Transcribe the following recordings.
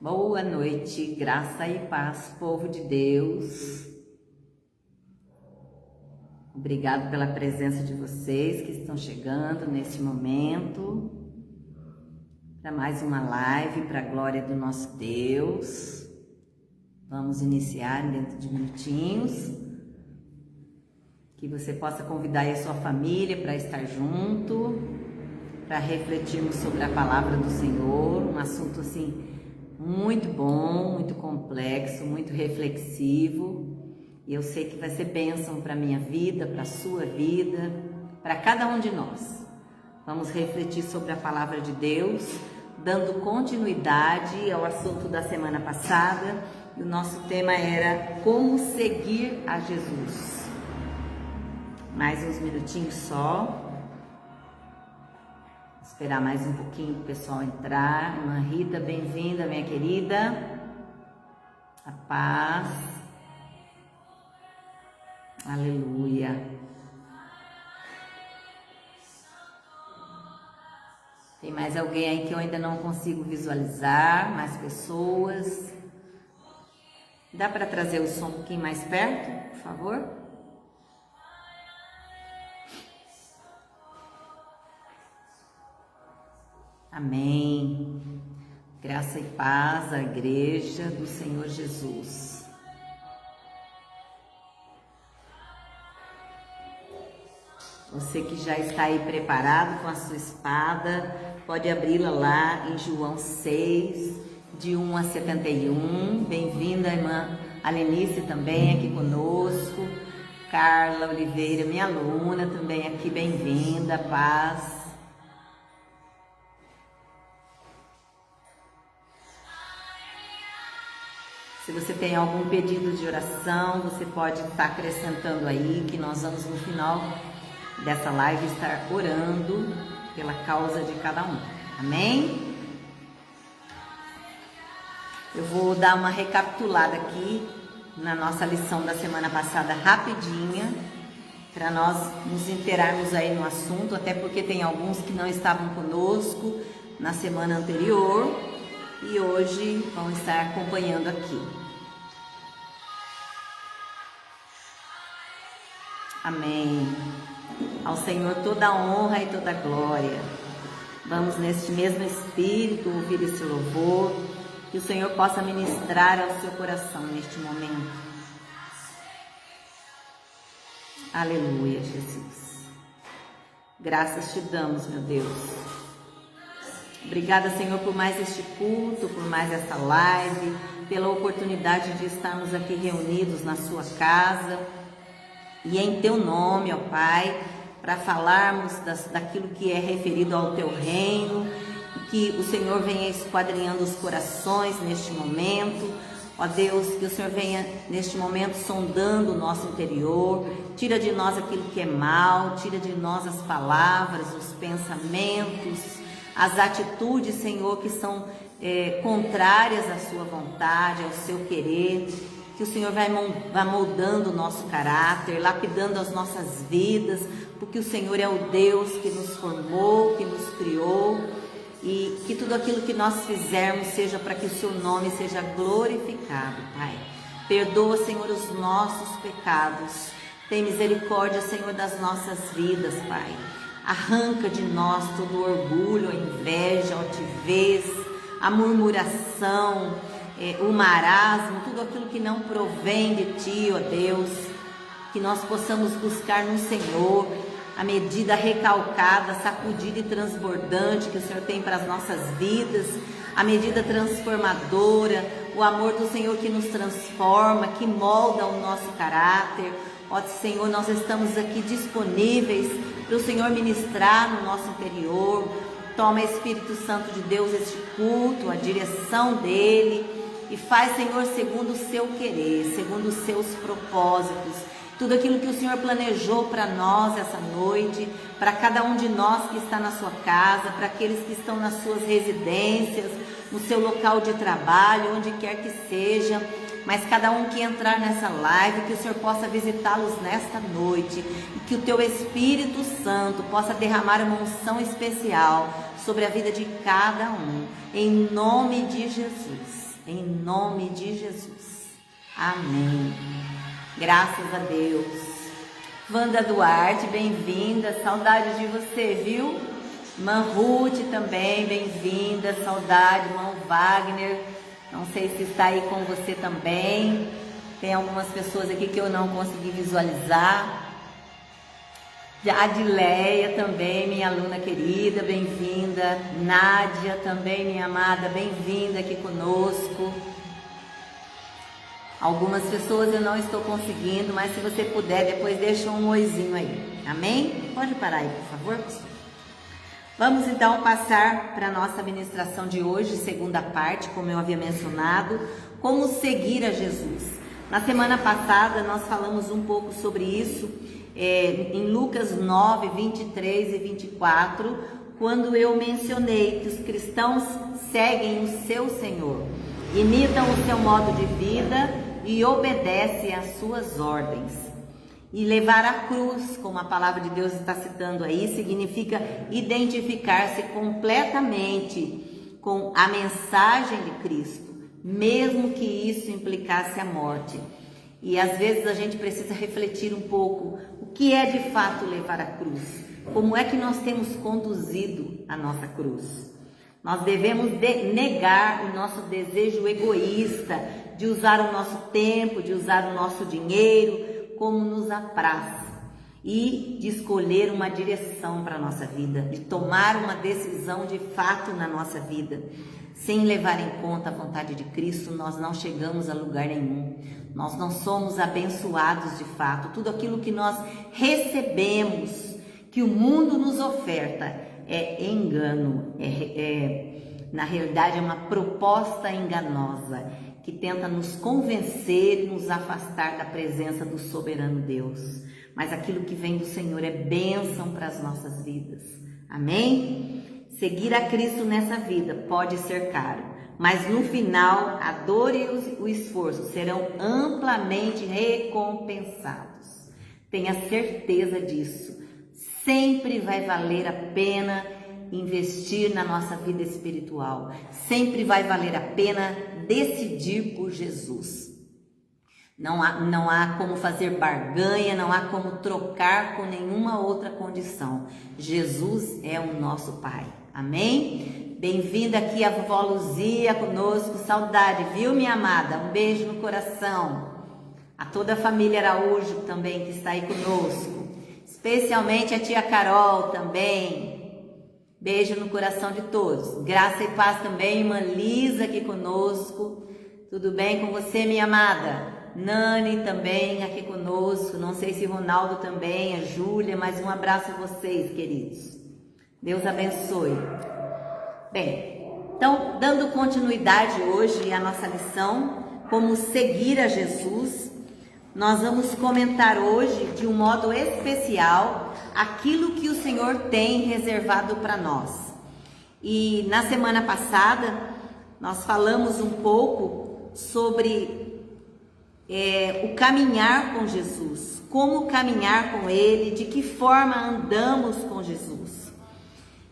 Boa noite, graça e paz, povo de Deus. Obrigado pela presença de vocês que estão chegando nesse momento para mais uma live para a glória do nosso Deus. Vamos iniciar dentro de minutinhos. Que você possa convidar aí a sua família para estar junto, para refletirmos sobre a palavra do Senhor, um assunto assim muito bom, muito complexo, muito reflexivo, e eu sei que vai ser bênção para a minha vida, para a sua vida, para cada um de nós. Vamos refletir sobre a palavra de Deus, dando continuidade ao assunto da semana passada, e o nosso tema era como seguir a Jesus. Mais uns minutinhos só. Esperar mais um pouquinho para o pessoal entrar. Irmã Rita, bem-vinda, minha querida. A paz. Aleluia. Tem mais alguém aí que eu ainda não consigo visualizar? Mais pessoas? Dá para trazer o som um pouquinho mais perto, por favor? Amém. Graça e paz à igreja do Senhor Jesus. Você que já está aí preparado com a sua espada, pode abri-la lá em João 6, de 1 a 71. Bem-vinda, irmã Alenice, também aqui conosco. Carla Oliveira, minha aluna, também aqui, bem-vinda, paz. Se você tem algum pedido de oração, você pode estar acrescentando aí, que nós vamos no final dessa live estar orando pela causa de cada um. Amém? Eu vou dar uma recapitulada aqui na nossa lição da semana passada rapidinha, para nós nos inteirarmos aí no assunto, até porque tem alguns que não estavam conosco na semana anterior e hoje vão estar acompanhando aqui. Amém. Ao Senhor toda a honra e toda a glória. Vamos neste mesmo espírito ouvir esse louvor, que o Senhor possa ministrar ao seu coração neste momento. Aleluia, Jesus. Graças te damos, meu Deus. Obrigada, Senhor, por mais este culto, por mais esta live, pela oportunidade de estarmos aqui reunidos na sua casa e em teu nome, ó Pai, para falarmos daquilo que é referido ao teu reino, e que o Senhor venha esquadrinhando os corações neste momento. Ó Deus, que o Senhor venha neste momento sondando o nosso interior, tira de nós aquilo que é mal, tira de nós as palavras, os pensamentos, as atitudes, Senhor, que são contrárias à sua vontade, ao seu querer. Que o Senhor vai moldando o nosso caráter, lapidando as nossas vidas, porque o Senhor é o Deus que nos formou, que nos criou, e que tudo aquilo que nós fizermos seja para que o seu nome seja glorificado, Pai. Perdoa, Senhor, os nossos pecados. Tem misericórdia, Senhor, das nossas vidas, Pai. Arranca de nós todo o orgulho, a inveja, a altivez, a murmuração, o marasmo, tudo aquilo que não provém de Ti, ó Deus. Que nós possamos buscar no Senhor a medida recalcada, sacudida e transbordante que o Senhor tem para as nossas vidas, a medida transformadora, o amor do Senhor que nos transforma, que molda o nosso caráter. Ó Senhor, nós estamos aqui disponíveis para o Senhor ministrar no nosso interior. Toma, Espírito Santo de Deus, este culto, a direção dele, e faz, Senhor, segundo o seu querer, segundo os seus propósitos. Tudo aquilo que o Senhor planejou para nós essa noite, para cada um de nós que está na sua casa, para aqueles que estão nas suas residências, no seu local de trabalho, onde quer que seja, mas cada um que entrar nessa live, que o Senhor possa visitá-los nesta noite, e que o teu Espírito Santo possa derramar uma unção especial sobre a vida de cada um, em nome de Jesus, em nome de Jesus. Amém. Graças a Deus. Wanda Duarte, bem-vinda, saudade de você, viu? Irmã Ruth também, bem-vinda, saudade. Irmão Wagner, não sei se está aí com você também. Tem algumas pessoas aqui que eu não consegui visualizar. A Adileia também, minha aluna querida, bem-vinda. Nádia também, minha amada, bem-vinda aqui conosco. Algumas pessoas eu não estou conseguindo, mas se você puder, depois deixa um oizinho aí. Amém? Pode parar aí, por favor, pastor. Vamos então passar para a nossa ministração de hoje, segunda parte, como eu havia mencionado, como seguir a Jesus. Na semana passada nós falamos um pouco sobre isso, em Lucas 9, 23 e 24, quando eu mencionei que os cristãos seguem o seu Senhor, imitam o seu modo de vida e obedecem às suas ordens. E levar a cruz, como a palavra de Deus está citando aí, significa identificar-se completamente com a mensagem de Cristo, mesmo que isso implicasse a morte. E às vezes a gente precisa refletir um pouco o que é de fato levar a cruz, como é que nós temos conduzido a nossa cruz. Nós devemos negar o nosso desejo egoísta de usar o nosso tempo, de usar o nosso dinheiro como nos apraz e de escolher uma direção para a nossa vida, de tomar uma decisão de fato na nossa vida. Sem levar em conta a vontade de Cristo, nós não chegamos a lugar nenhum. Nós não somos abençoados de fato. Tudo aquilo que nós recebemos, que o mundo nos oferta, é engano. Na realidade, é uma proposta enganosa que tenta nos convencer e nos afastar da presença do soberano Deus. Mas aquilo que vem do Senhor é bênção para as nossas vidas. Amém? Seguir a Cristo nessa vida pode ser caro, mas no final a dor e o esforço serão amplamente recompensados. Tenha certeza disso. Sempre vai valer a pena investir na nossa vida espiritual. Sempre vai valer a pena decidir por Jesus. Não há como fazer barganha, não há como trocar com nenhuma outra condição. Jesus é o nosso Pai. Amém? Bem-vinda aqui a vovó Luzia conosco, saudade, viu, minha amada? Um beijo no coração. A toda a família Araújo também que está aí conosco, especialmente a tia Carol também. Beijo no coração de todos. Graça e paz também, irmã Lisa aqui conosco. Tudo bem com você, minha amada? Nani também aqui conosco. Não sei se Ronaldo também, a Júlia, mas um abraço a vocês, queridos. Deus abençoe. Bem, então, dando continuidade hoje à nossa lição, como seguir a Jesus, nós vamos comentar hoje, de um modo especial, aquilo que o Senhor tem reservado para nós. E na semana passada, nós falamos um pouco sobre o caminhar com Jesus, como caminhar com Ele, de que forma andamos com Jesus.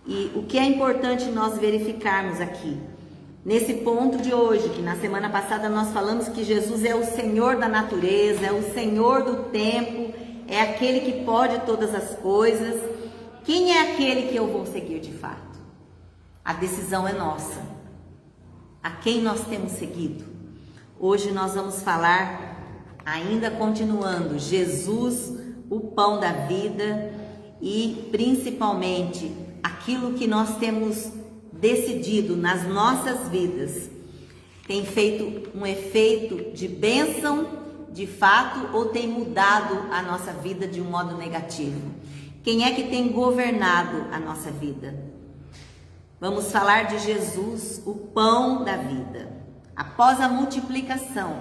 E o que é importante nós verificarmos aqui, nesse ponto de hoje, que na semana passada nós falamos que Jesus é o Senhor da natureza, é o Senhor do tempo, é aquele que pode todas as coisas. Quem é aquele que eu vou seguir de fato? A decisão é nossa. A quem nós temos seguido? Hoje nós vamos falar, ainda continuando, Jesus, o pão da vida, e principalmente aquilo que nós temos decidido nas nossas vidas tem feito um efeito de bênção de fato ou tem mudado a nossa vida de um modo negativo? Quem é que tem governado a nossa vida? Vamos falar de Jesus, o pão da vida. Após a multiplicação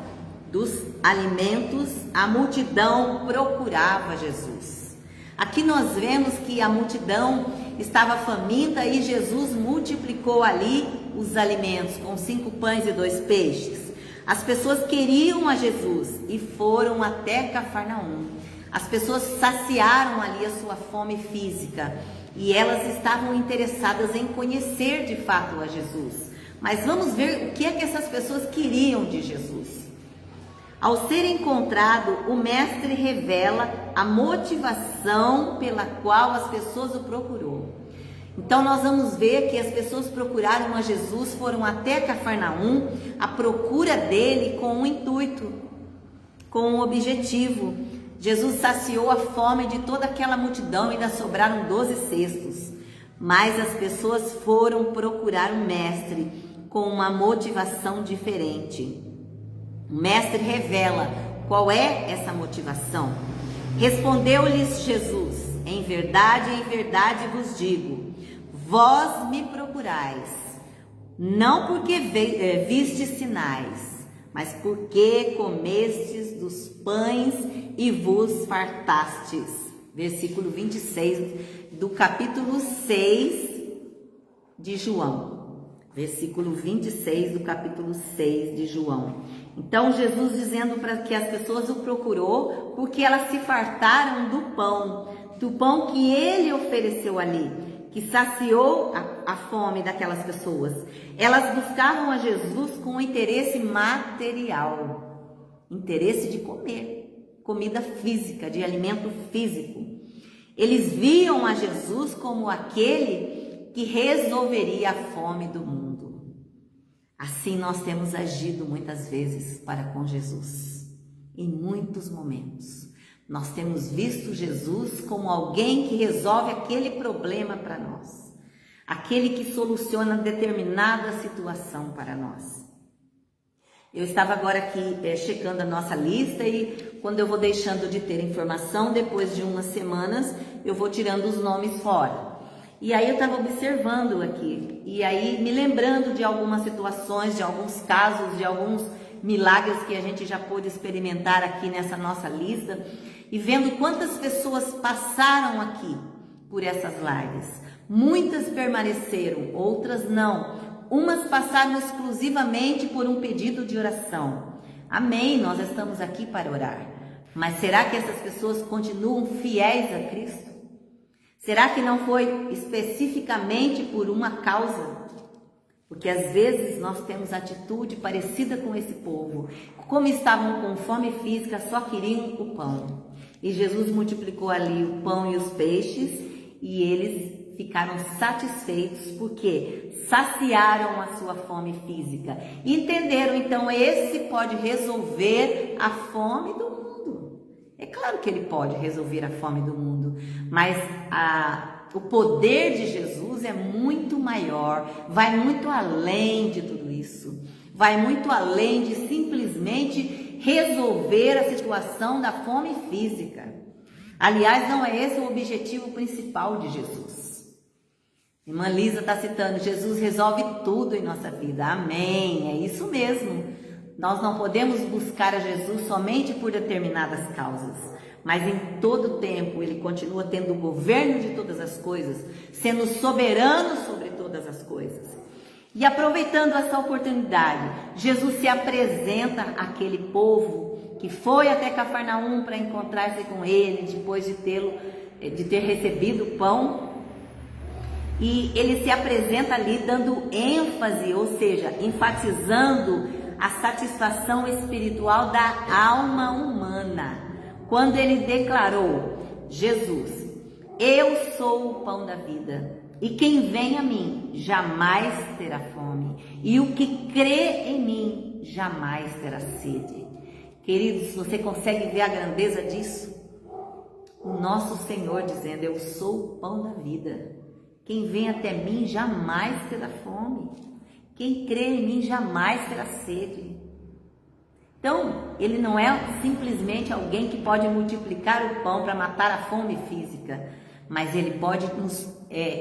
dos alimentos, a multidão procurava Jesus. Aqui nós vemos que a multidão estava faminta e Jesus multiplicou ali os alimentos com 5 pães e 2 peixes. As pessoas queriam a Jesus e foram até Cafarnaum. As pessoas saciaram ali a sua fome física, e elas estavam interessadas em conhecer de fato a Jesus. Mas vamos ver o que é que essas pessoas queriam de Jesus. Ao ser encontrado, o mestre revela a motivação pela qual as pessoas o procurou. Então nós vamos ver que as pessoas procuraram a Jesus, foram até Cafarnaum à procura dele com um intuito, com um objetivo. Jesus saciou a fome de toda aquela multidão e ainda sobraram 12 cestos. Mas as pessoas foram procurar o mestre com uma motivação diferente. O mestre revela qual é essa motivação. Respondeu-lhes Jesus: em verdade vos digo, vós me procurais, não porque vistes sinais, mas porque comestes dos pães e vos fartastes. Versículo 26 do capítulo 6 de João. Versículo 26 do capítulo 6 de João. Então Jesus dizendo para que as pessoas o procurou porque elas se fartaram do pão que ele ofereceu ali, que saciou a fome daquelas pessoas. Elas buscavam a Jesus com interesse material, interesse de comer, comida física, de alimento físico. Eles viam a Jesus como aquele que resolveria a fome do mundo. Assim nós temos agido muitas vezes para com Jesus. Em muitos momentos, nós temos visto Jesus como alguém que resolve aquele problema para nós, aquele que soluciona determinada situação para nós. Eu estava agora aqui checando a nossa lista e quando eu vou deixando de ter informação, depois de umas semanas, eu vou tirando os nomes fora. E aí eu estava observando aqui, e aí me lembrando de algumas situações, de alguns casos, de alguns milagres que a gente já pôde experimentar aqui nessa nossa lista, e vendo quantas pessoas passaram aqui por essas lives. Muitas permaneceram, outras não. Umas passaram exclusivamente por um pedido de oração. Amém, nós estamos aqui para orar. Mas será que essas pessoas continuam fiéis a Cristo? Será que não foi especificamente por uma causa? Porque às vezes nós temos atitude parecida com esse povo. Como estavam com fome física, só queriam o pão. E Jesus multiplicou ali o pão e os peixes e eles ficaram satisfeitos porque saciaram a sua fome física. E entenderam, então, esse pode resolver a fome do mundo. É claro que ele pode resolver a fome do mundo, mas o poder de Jesus é muito maior, vai muito além de tudo isso, vai muito além de simplesmente resolver a situação da fome física. Aliás, não é esse o objetivo principal de Jesus. Irmã Lisa está citando, Jesus resolve tudo em nossa vida. Amém, é isso mesmo. Nós não podemos buscar a Jesus somente por determinadas causas, mas em todo tempo Ele continua tendo o governo de todas as coisas, sendo soberano sobre todas as coisas. E aproveitando essa oportunidade, Jesus se apresenta àquele povo que foi até Cafarnaum para encontrar-se com Ele, depois de ter recebido o pão. E Ele se apresenta ali dando ênfase, ou seja, enfatizando a satisfação espiritual da alma humana, quando ele declarou: Jesus, eu sou o pão da vida, e quem vem a mim jamais terá fome, e o que crê em mim jamais terá sede. Queridos, você consegue ver a grandeza disso? O nosso Senhor dizendo: eu sou o pão da vida, quem vem até mim jamais terá fome. Quem crê em mim jamais terá sede. Então, ele não é simplesmente alguém que pode multiplicar o pão para matar a fome física, mas ele pode nos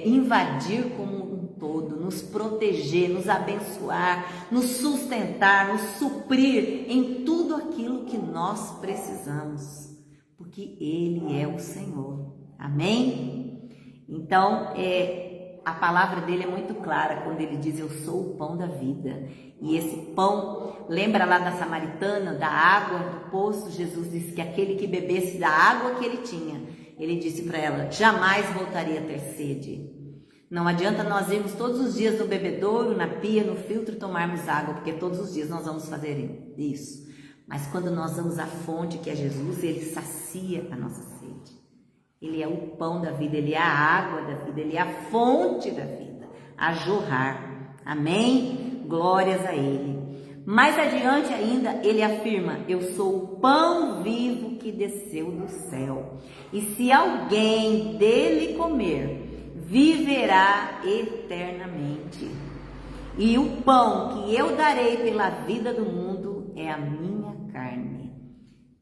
invadir como um todo, nos proteger, nos abençoar, nos sustentar, nos suprir em tudo aquilo que nós precisamos, porque Ele é o Senhor. Amém? Então, a palavra dele é muito clara quando ele diz: eu sou o pão da vida. E esse pão, lembra lá da samaritana, da água do poço? Jesus disse que aquele que bebesse da água que ele tinha ele disse para ela: jamais voltaria a ter sede. Não adianta nós irmos todos os dias no bebedouro, na pia, no filtro e tomarmos água, porque todos os dias nós vamos fazer isso. Mas quando nós vamos à fonte, que é Jesus, ele sacia a nossa sede. Ele é o pão da vida, ele é a água da vida, ele é a fonte da vida, a jorrar. Amém? Glórias a ele. Mais adiante ainda, ele afirma: eu sou o pão vivo que desceu do céu. E se alguém dele comer, viverá eternamente. E o pão que eu darei pela vida do mundo é a minha carne.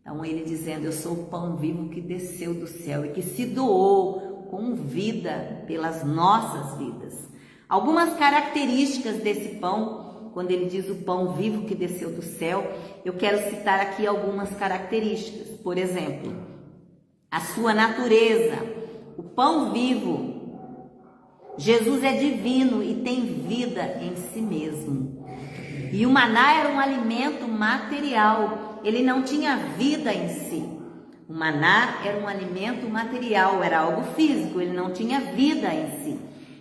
Então ele dizendo: eu sou o pão vivo que desceu do céu e que se doou com vida pelas nossas vidas. Algumas características desse pão, quando ele diz o pão vivo que desceu do céu, eu quero citar aqui algumas características. Por exemplo, a sua natureza. O pão vivo, Jesus é divino e tem vida em si mesmo. E o maná era um alimento material, ele não tinha vida em si. O maná era um alimento material, era algo físico, ele não tinha vida em si.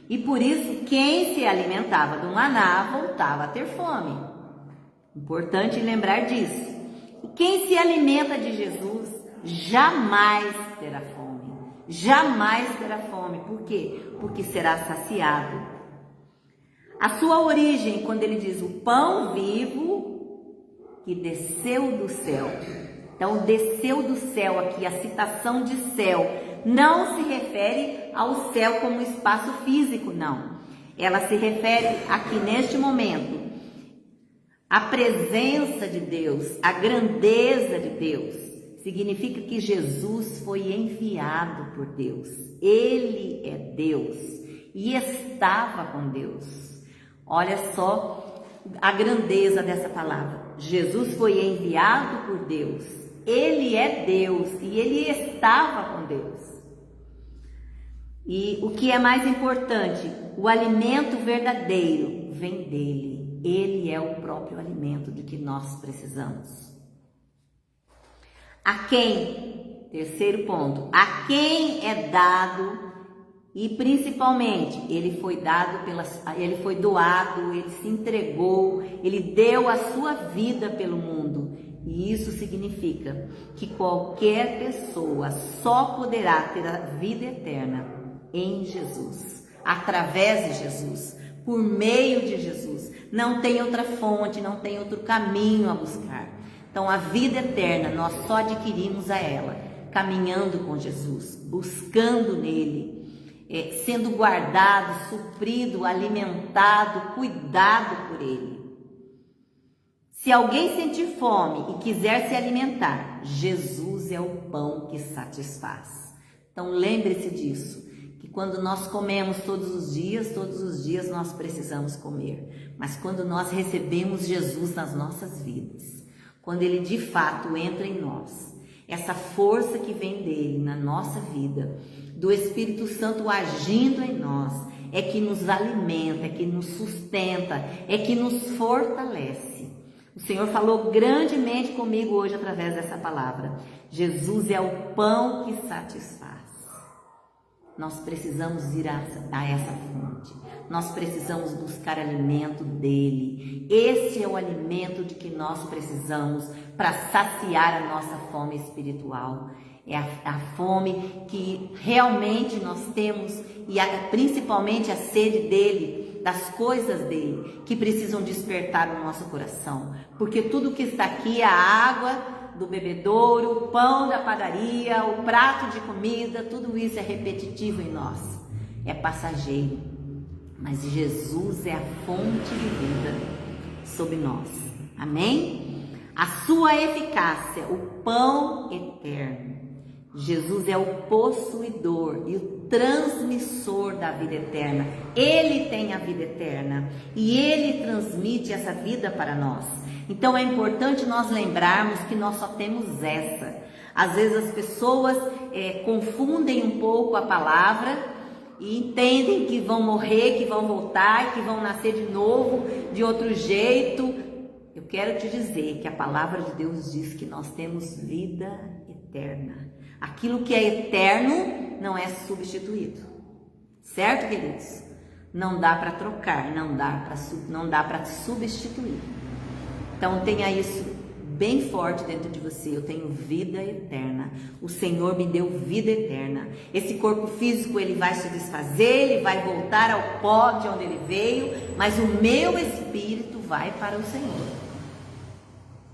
E por isso, quem se alimentava do maná voltava a ter fome. Importante lembrar disso. E quem se alimenta de Jesus jamais terá fome. Jamais terá fome. Por quê? Porque será saciado. A sua origem, quando ele diz o pão vivo que desceu do céu. Então, desceu do céu aqui, a citação de céu não se refere ao céu como espaço físico, não. Ela se refere aqui neste momento à presença de Deus, à grandeza de Deus. Significa que Jesus foi enviado por Deus. Ele é Deus e estava com Deus. Olha só a grandeza dessa palavra. Jesus foi enviado por Deus. Ele é Deus e ele estava com Deus. E o que é mais importante, o alimento verdadeiro vem dele. Ele é o próprio alimento de que nós precisamos. A quem, terceiro ponto, a quem é dado, e principalmente ele foi doado, ele se entregou, ele deu a sua vida pelo mundo. E isso significa que qualquer pessoa só poderá ter a vida eterna em Jesus, através de Jesus, por meio de Jesus. Não tem outra fonte, não tem outro caminho a buscar. Então a vida eterna nós só adquirimos a ela caminhando com Jesus, buscando nele, sendo guardado, suprido, alimentado, cuidado por ele. Se alguém sentir fome e quiser se alimentar, Jesus é o pão que satisfaz. Então lembre-se disso, que quando nós comemos todos os dias nós precisamos comer. Mas quando nós recebemos Jesus nas nossas vidas, quando ele de fato entra em nós, essa força que vem dele na nossa vida, do Espírito Santo agindo em nós, é que nos alimenta, é que nos sustenta, é que nos fortalece. O Senhor falou grandemente comigo hoje através dessa palavra. Jesus é o pão que satisfaz. Nós precisamos ir a essa fonte. Nós precisamos buscar alimento dele. Esse é o alimento de que nós precisamos para saciar a nossa fome espiritual. É a fome que realmente nós temos e principalmente a sede dele, das coisas dele, que precisam despertar o nosso coração. Porque tudo que está aqui, a água do bebedouro, o pão da padaria, o prato de comida, tudo isso é repetitivo em nós, é passageiro. Mas Jesus é a fonte de vida sobre nós. Amém? A sua eficácia, o pão eterno. Jesus é o possuidor e o transmissor da vida eterna. Ele tem a vida eterna e ele transmite essa vida para nós. Então é importante nós lembrarmos que nós só temos essa. Às vezes as pessoas confundem um pouco a palavra e entendem que vão morrer, que vão voltar, que vão nascer de novo, de outro jeito. Eu quero te dizer que a palavra de Deus diz que nós temos vida eterna. Aquilo que é eterno não é substituído. Certo, queridos? Não dá para trocar, não dá para substituir. Então tenha isso bem forte dentro de você. Eu tenho vida eterna. O Senhor me deu vida eterna. Esse corpo físico, ele vai se desfazer, ele vai voltar ao pó de onde ele veio, mas o meu espírito vai para o Senhor.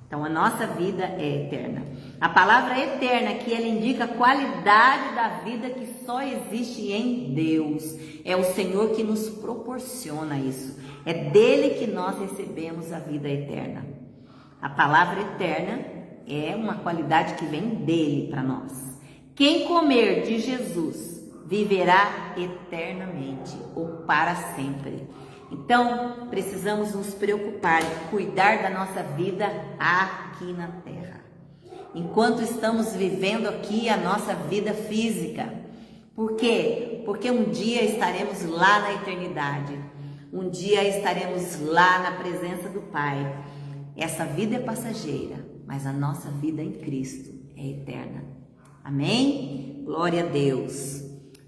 Então a nossa vida é eterna. A palavra eterna aqui, ela indica a qualidade da vida que só existe em Deus. É o Senhor que nos proporciona isso. É dele que nós recebemos a vida eterna. A palavra eterna é uma qualidade que vem dele para nós. Quem comer de Jesus viverá eternamente ou para sempre. Então, precisamos nos preocupar e cuidar da nossa vida aqui na terra. Enquanto estamos vivendo aqui a nossa vida física. Por quê? Porque um dia estaremos lá na eternidade. Um dia estaremos lá na presença do Pai. Essa vida é passageira, mas a nossa vida em Cristo é eterna. Amém? Glória a Deus.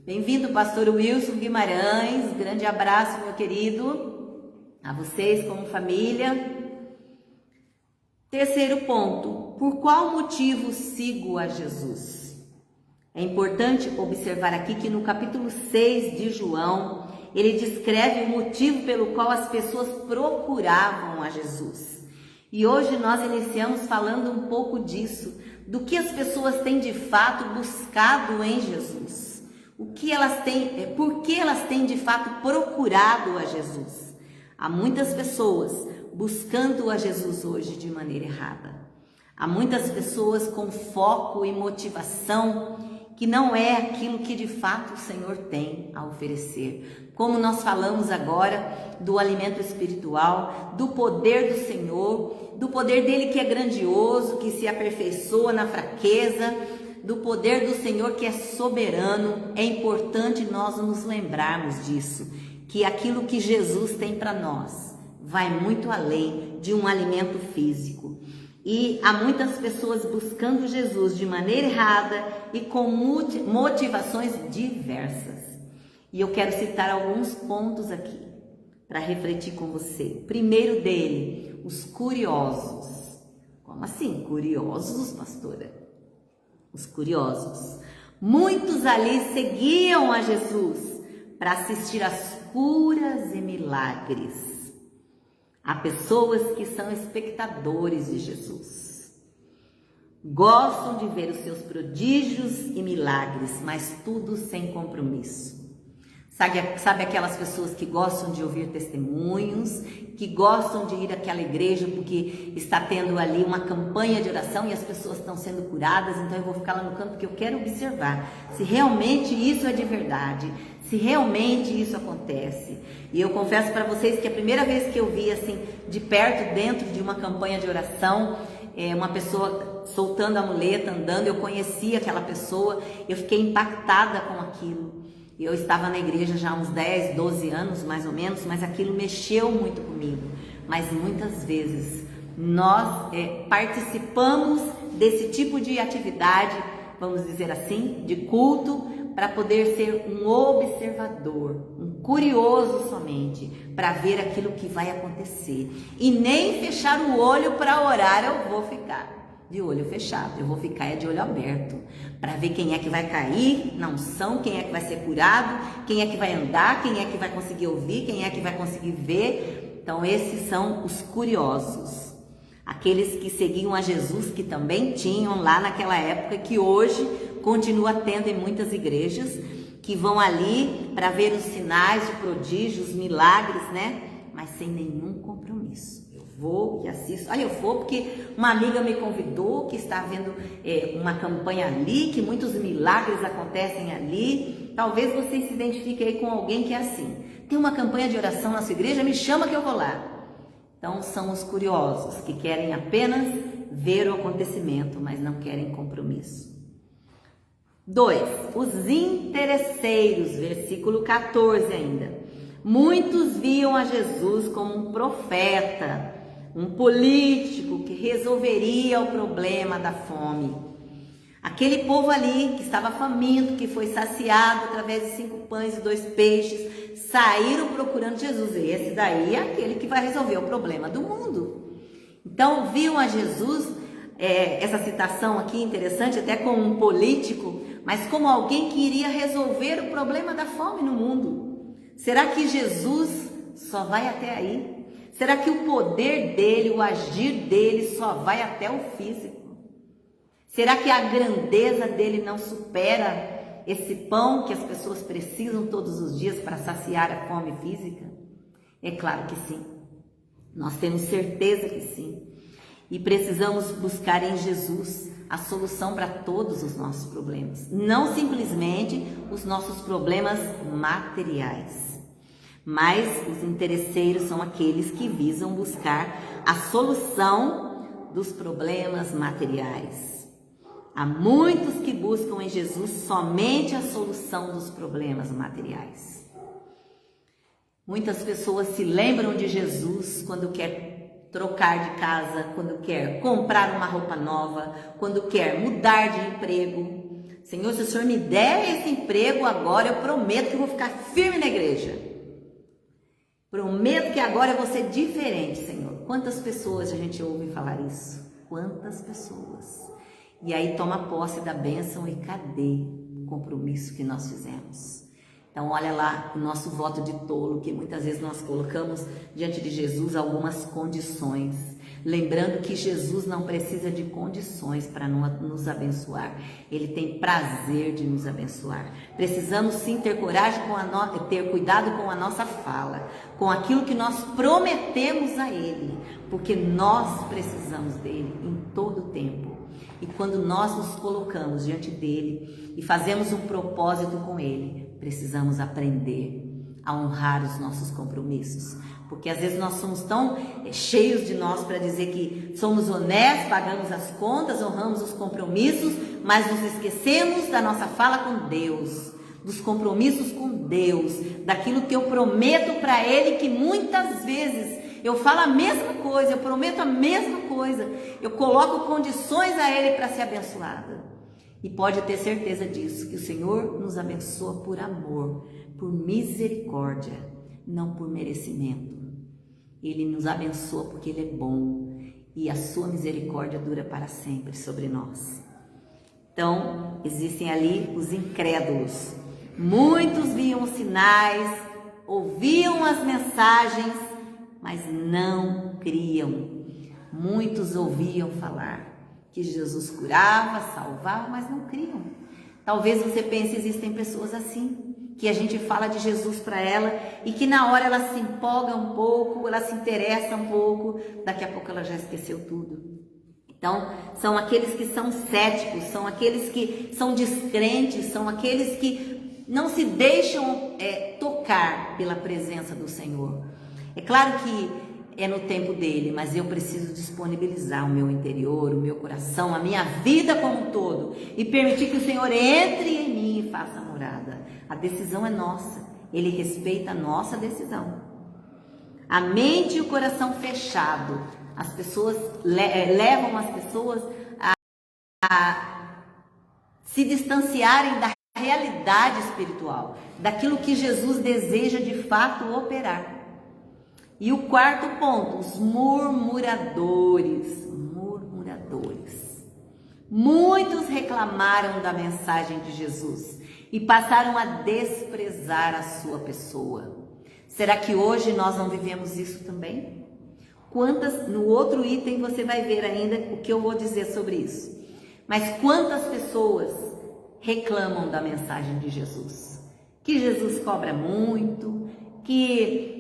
Bem-vindo, pastor Wilson Guimarães. Grande abraço, meu querido. A vocês como família. Terceiro ponto. Por qual motivo sigo a Jesus? É importante observar aqui que no capítulo 6 de João, ele descreve o motivo pelo qual as pessoas procuravam a Jesus. E hoje nós iniciamos falando um pouco disso, do que as pessoas têm de fato buscado em Jesus. Por que elas têm de fato procurado a Jesus? Há muitas pessoas buscando a Jesus hoje de maneira errada. Há muitas pessoas com foco e motivação que não é aquilo que de fato o Senhor tem a oferecer. Como nós falamos agora do alimento espiritual, do poder do Senhor, do poder dele que é grandioso, que se aperfeiçoa na fraqueza, do poder do Senhor que é soberano. É importante nós nos lembrarmos disso, que aquilo que Jesus tem para nós vai muito além de um alimento físico. E há muitas pessoas buscando Jesus de maneira errada e com motivações diversas. E eu quero citar alguns pontos aqui para refletir com você. Primeiro dele, os curiosos. Como assim? Curiosos, pastora? Os curiosos. Muitos ali seguiam a Jesus para assistir às curas e milagres. Há pessoas que são espectadores de Jesus. Gostam de ver os seus prodígios e milagres, mas tudo sem compromisso. Sabe aquelas pessoas que gostam de ouvir testemunhos, que gostam de ir àquela igreja porque está tendo ali uma campanha de oração e as pessoas estão sendo curadas, então eu vou ficar lá no canto porque eu quero observar se realmente isso é de verdade, se realmente isso acontece. E eu confesso para vocês que a primeira vez que eu vi assim de perto dentro de uma campanha de oração, uma pessoa soltando a muleta, andando, eu conheci aquela pessoa, eu fiquei impactada com aquilo. Eu estava na igreja já há uns 10, 12 anos mais ou menos, mas aquilo mexeu muito comigo. Mas muitas vezes nós participamos desse tipo de atividade, vamos dizer assim, de culto, para poder ser um observador, um curioso somente, para ver aquilo que vai acontecer. E nem fechar o olho para orar eu vou ficar de olho fechado, eu vou ficar de olho aberto, para ver quem é que vai cair na unção, quem é que vai ser curado, quem é que vai andar, quem é que vai conseguir ouvir, quem é que vai conseguir ver. Então esses são os curiosos, aqueles que seguiam a Jesus, que também tinham lá naquela época, que hoje continua tendo em muitas igrejas, que vão ali para ver os sinais, os prodígios, os milagres, né? Mas sem nenhum compromisso. Vou e assisto. Eu vou porque uma amiga me convidou, que está vendo uma campanha ali, que muitos milagres acontecem ali. Talvez você se identifique aí com alguém que é assim. Tem uma campanha de oração na sua igreja, me chama que eu vou lá. Então são os curiosos, que querem apenas ver o acontecimento, mas não querem compromisso. 2. Os interesseiros, versículo 14 ainda. Muitos viam a Jesus como um profeta, um político que resolveria o problema da fome. Aquele povo ali que estava faminto, que foi saciado através de 5 pães e 2 peixes, saíram procurando Jesus. E esse daí é aquele que vai resolver o problema do mundo. Então, viam a Jesus, essa citação aqui interessante, até como um político, mas como alguém que iria resolver o problema da fome no mundo. Será que Jesus só vai até aí? Será que o poder dele, o agir dele só vai até o físico? Será que a grandeza dele não supera esse pão que as pessoas precisam todos os dias para saciar a fome física? É claro que sim. Nós temos certeza que sim. E precisamos buscar em Jesus a solução para todos os nossos problemas. Não simplesmente os nossos problemas materiais. Mas os interesseiros são aqueles que visam buscar a solução dos problemas materiais. Há muitos que buscam em Jesus somente a solução dos problemas materiais. Muitas pessoas se lembram de Jesus quando quer trocar de casa, quando quer comprar uma roupa nova, quando quer mudar de emprego. Senhor, se o Senhor me der esse emprego agora, eu prometo que eu vou ficar firme na igreja. Prometo que agora eu vou ser diferente, Senhor. Quantas pessoas a gente ouve falar isso? Quantas pessoas? E aí toma posse da bênção e cadê o compromisso que nós fizemos? Então olha lá o nosso voto de tolo, que muitas vezes nós colocamos diante de Jesus algumas condições. Lembrando que Jesus não precisa de condições para nos abençoar. Ele tem prazer de nos abençoar. Precisamos sim ter coragem, ter cuidado com a nossa fala, com aquilo que nós prometemos a Ele, porque nós precisamos dele em todo o tempo. E quando nós nos colocamos diante dele e fazemos um propósito com ele, precisamos aprender a honrar os nossos compromissos. Porque às vezes nós somos tão cheios de nós para dizer que somos honestos, pagamos as contas, honramos os compromissos, mas nos esquecemos da nossa fala com Deus, dos compromissos com Deus, daquilo que eu prometo para Ele, que muitas vezes eu falo a mesma coisa, eu prometo a mesma coisa, eu coloco condições a Ele para ser abençoada. E pode ter certeza disso, que o Senhor nos abençoa por amor, por misericórdia, não por merecimento. Ele nos abençoa porque Ele é bom e a sua misericórdia dura para sempre sobre nós. Então, existem ali os incrédulos. Muitos viam os sinais, ouviam as mensagens, mas não criam. Muitos ouviam falar que Jesus curava, salvava, mas não criam. Talvez você pense, existem pessoas assim, que a gente fala de Jesus para ela e que na hora ela se empolga um pouco, ela se interessa um pouco, daqui a pouco ela já esqueceu tudo. Então, são aqueles que são céticos, são aqueles que são descrentes, são aqueles que não se deixam tocar pela presença do Senhor. É claro que é no tempo dele, mas eu preciso disponibilizar o meu interior, o meu coração, a minha vida como um todo e permitir que o Senhor entre em mim e faça morada. A decisão é nossa, Ele respeita a nossa decisão. A mente e o coração fechado, as pessoas levam as pessoas a se distanciarem da realidade espiritual, daquilo que Jesus deseja de fato operar. E o quarto ponto, os murmuradores. Muitos reclamaram da mensagem de Jesus e passaram a desprezar a sua pessoa. Será que hoje nós não vivemos isso também? No outro item você vai ver ainda o que eu vou dizer sobre isso. Mas quantas pessoas reclamam da mensagem de Jesus? Que Jesus cobra muito, que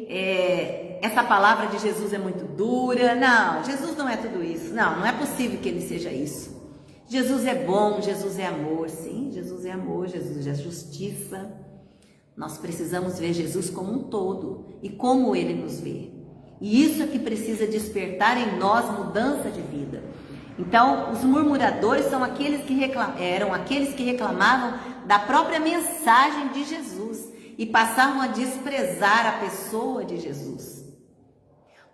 essa palavra de Jesus é muito dura. Não, Jesus não é tudo isso. Não é possível que ele seja isso. Jesus é bom, Jesus é amor. Sim, Jesus é amor, Jesus é justiça. Nós precisamos ver Jesus como um todo e como ele nos vê. E isso é que precisa despertar em nós mudança de vida. Então, os murmuradores são aqueles que eram aqueles que reclamavam da própria mensagem de Jesus e passavam a desprezar a pessoa de Jesus.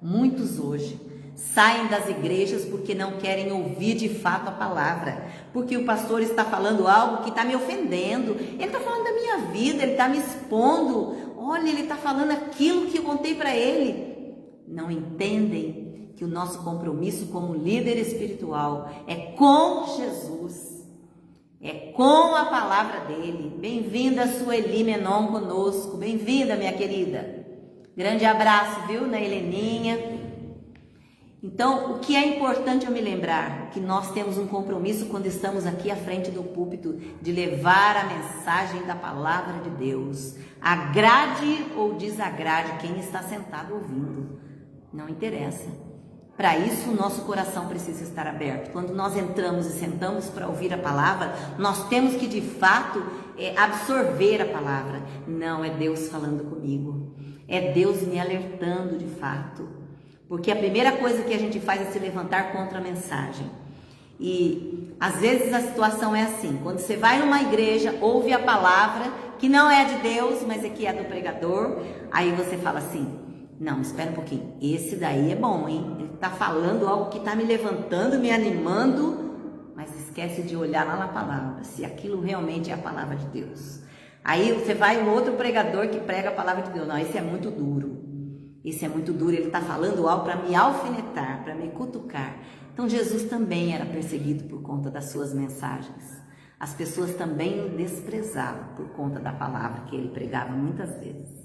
Muitos hoje saem das igrejas porque não querem ouvir de fato a palavra, porque o pastor está falando algo que está me ofendendo, ele está falando da minha vida, ele está me expondo, olha, ele está falando aquilo que eu contei para ele. Não entendem que o nosso compromisso como líder espiritual é com Jesus, é com a palavra dele. Bem-vinda, Sueli Menon, conosco, bem-vinda, minha querida. Grande abraço, viu, na Heleninha. Então, o que é importante eu me lembrar? Que nós temos um compromisso quando estamos aqui à frente do púlpito de levar a mensagem da palavra de Deus. Agrade ou desagrade quem está sentado ouvindo, não interessa. Para isso, o nosso coração precisa estar aberto. Quando nós entramos e sentamos para ouvir a palavra, nós temos que, de fato, absorver a palavra. Não é Deus falando comigo, é Deus me alertando de fato. Porque a primeira coisa que a gente faz é se levantar contra a mensagem. E às vezes a situação é assim, quando você vai numa igreja, ouve a palavra, que não é de Deus, mas é que é do pregador, aí você fala assim, não, espera um pouquinho, esse daí é bom, hein? Ele está falando algo que está me levantando, me animando, mas esquece de olhar lá na palavra, se aquilo realmente é a palavra de Deus. Aí você vai um outro pregador que prega a palavra de Deus, não, esse é muito duro. Esse é muito duro, ele está falando algo para me alfinetar, para me cutucar. Então Jesus também era perseguido por conta das suas mensagens. As pessoas também o desprezavam por conta da palavra que ele pregava muitas vezes.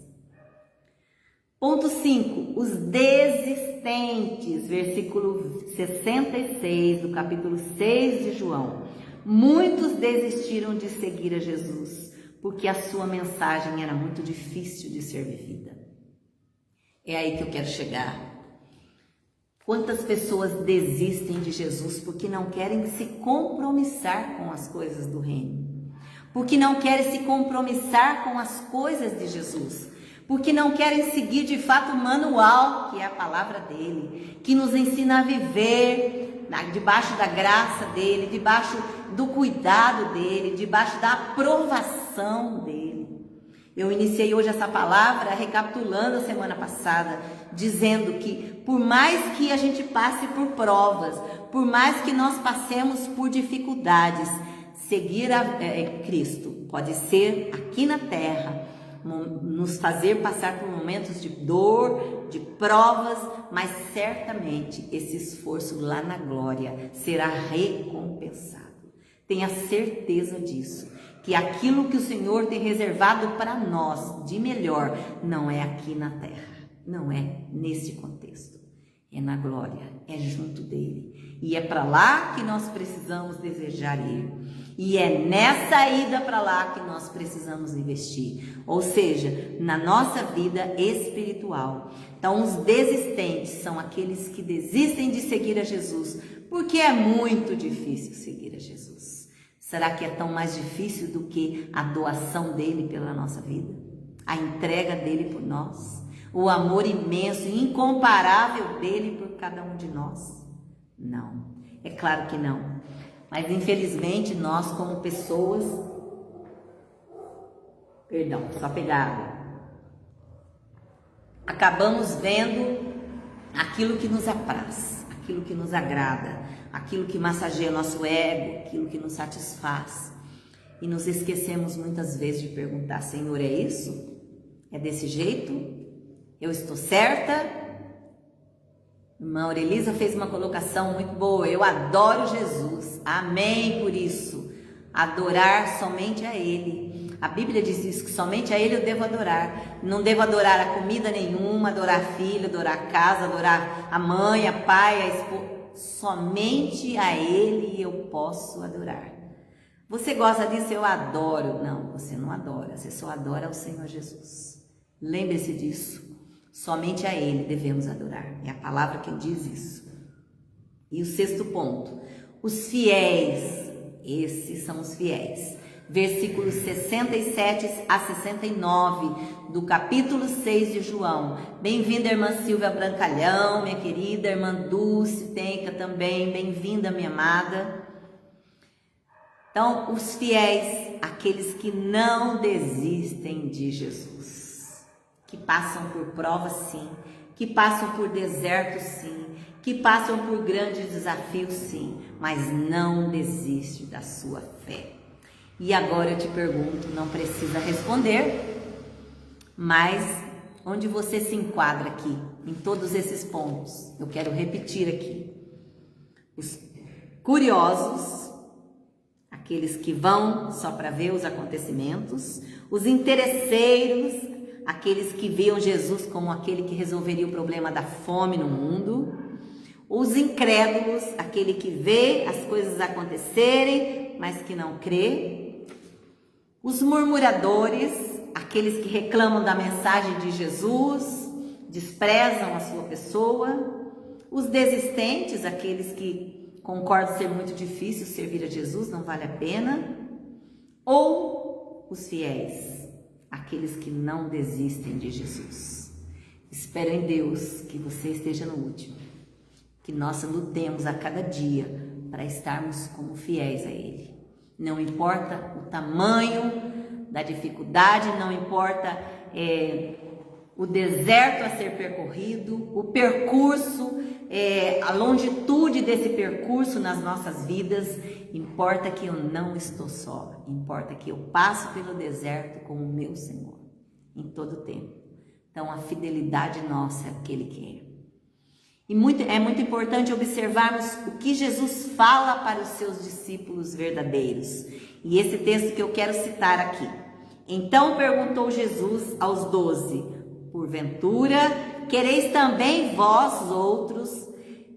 Ponto 5, os desistentes, versículo 66 do capítulo 6 de João. Muitos desistiram de seguir a Jesus, porque a sua mensagem era muito difícil de ser vivida. É aí que eu quero chegar. Quantas pessoas desistem de Jesus porque não querem se compromissar com as coisas do reino? Porque não querem se compromissar com as coisas de Jesus? Porque não querem seguir de fato o manual, que é a palavra dele, que nos ensina a viver debaixo da graça dele, debaixo do cuidado dele, debaixo da aprovação dele. Eu iniciei hoje essa palavra recapitulando a semana passada, dizendo que por mais que a gente passe por provas, por mais que nós passemos por dificuldades, seguir a Cristo pode ser aqui na terra, nos fazer passar por momentos de dor, de provas, mas certamente esse esforço lá na glória será recompensado. Tenha certeza disso. Que aquilo que o Senhor tem reservado para nós de melhor não é aqui na terra, não é nesse contexto, é na glória, é junto dele. E é para lá que nós precisamos desejar ir. E é nessa ida para lá que nós precisamos investir, ou seja, na nossa vida espiritual. Então, os desistentes são aqueles que desistem de seguir a Jesus, porque é muito difícil seguir a Jesus. Será que é tão mais difícil do que a doação dele pela nossa vida? A entrega dele por nós? O amor imenso e incomparável dele por cada um de nós? Não, é claro que não. Mas infelizmente nós como pessoas... Perdão, só pegar água. Acabamos vendo aquilo que nos apraz, aquilo que nos agrada, aquilo que massageia nosso ego, aquilo que nos satisfaz. E nos esquecemos muitas vezes de perguntar, Senhor, é isso? É desse jeito? Eu estou certa? Irmã Aurelisa fez uma colocação muito boa, eu adoro Jesus, amém por isso, adorar somente a Ele. A Bíblia diz isso, que somente a Ele eu devo adorar, não devo adorar a comida nenhuma, adorar a filha, adorar a casa, adorar a mãe, a pai, a esposa. Somente a Ele eu posso adorar. Você gosta disso? Eu adoro. Não, você não adora, você só adora ao Senhor Jesus. Lembre-se disso. Somente a Ele devemos adorar. É a palavra quem diz isso. E o 6º ponto. Os fiéis. Esses são os fiéis. Versículos 67 a 69 do capítulo 6 de João. Bem-vinda, irmã Silvia Brancalhão, minha querida, irmã Dulce Tenca também, bem-vinda, minha amada. Então, os fiéis, aqueles que não desistem de Jesus, que passam por provas sim, que passam por desertos sim, que passam por grandes desafios, sim, mas não desiste da sua fé. E agora eu te pergunto, não precisa responder, mas onde você se enquadra aqui, em todos esses pontos? Eu quero repetir aqui. Os curiosos, aqueles que vão só para ver os acontecimentos, os interesseiros, aqueles que viam Jesus como aquele que resolveria o problema da fome no mundo, os incrédulos, aquele que vê as coisas acontecerem, mas que não crê, os murmuradores, aqueles que reclamam da mensagem de Jesus, desprezam a sua pessoa, os desistentes, aqueles que concordam ser muito difícil servir a Jesus, não vale a pena, ou os fiéis, aqueles que não desistem de Jesus. Espero em Deus que você esteja no último, que nós lutemos a cada dia para estarmos como fiéis a Ele. Não importa o tamanho da dificuldade, não importa o deserto a ser percorrido, o percurso, a longitude desse percurso nas nossas vidas, importa que eu não estou só, importa que eu passo pelo deserto com o meu Senhor, em todo o tempo. Então a fidelidade nossa é o que Ele quer. E é muito importante observarmos o que Jesus fala para os seus discípulos verdadeiros. E esse texto que eu quero citar aqui. Então perguntou Jesus aos 12, porventura quereis também vós outros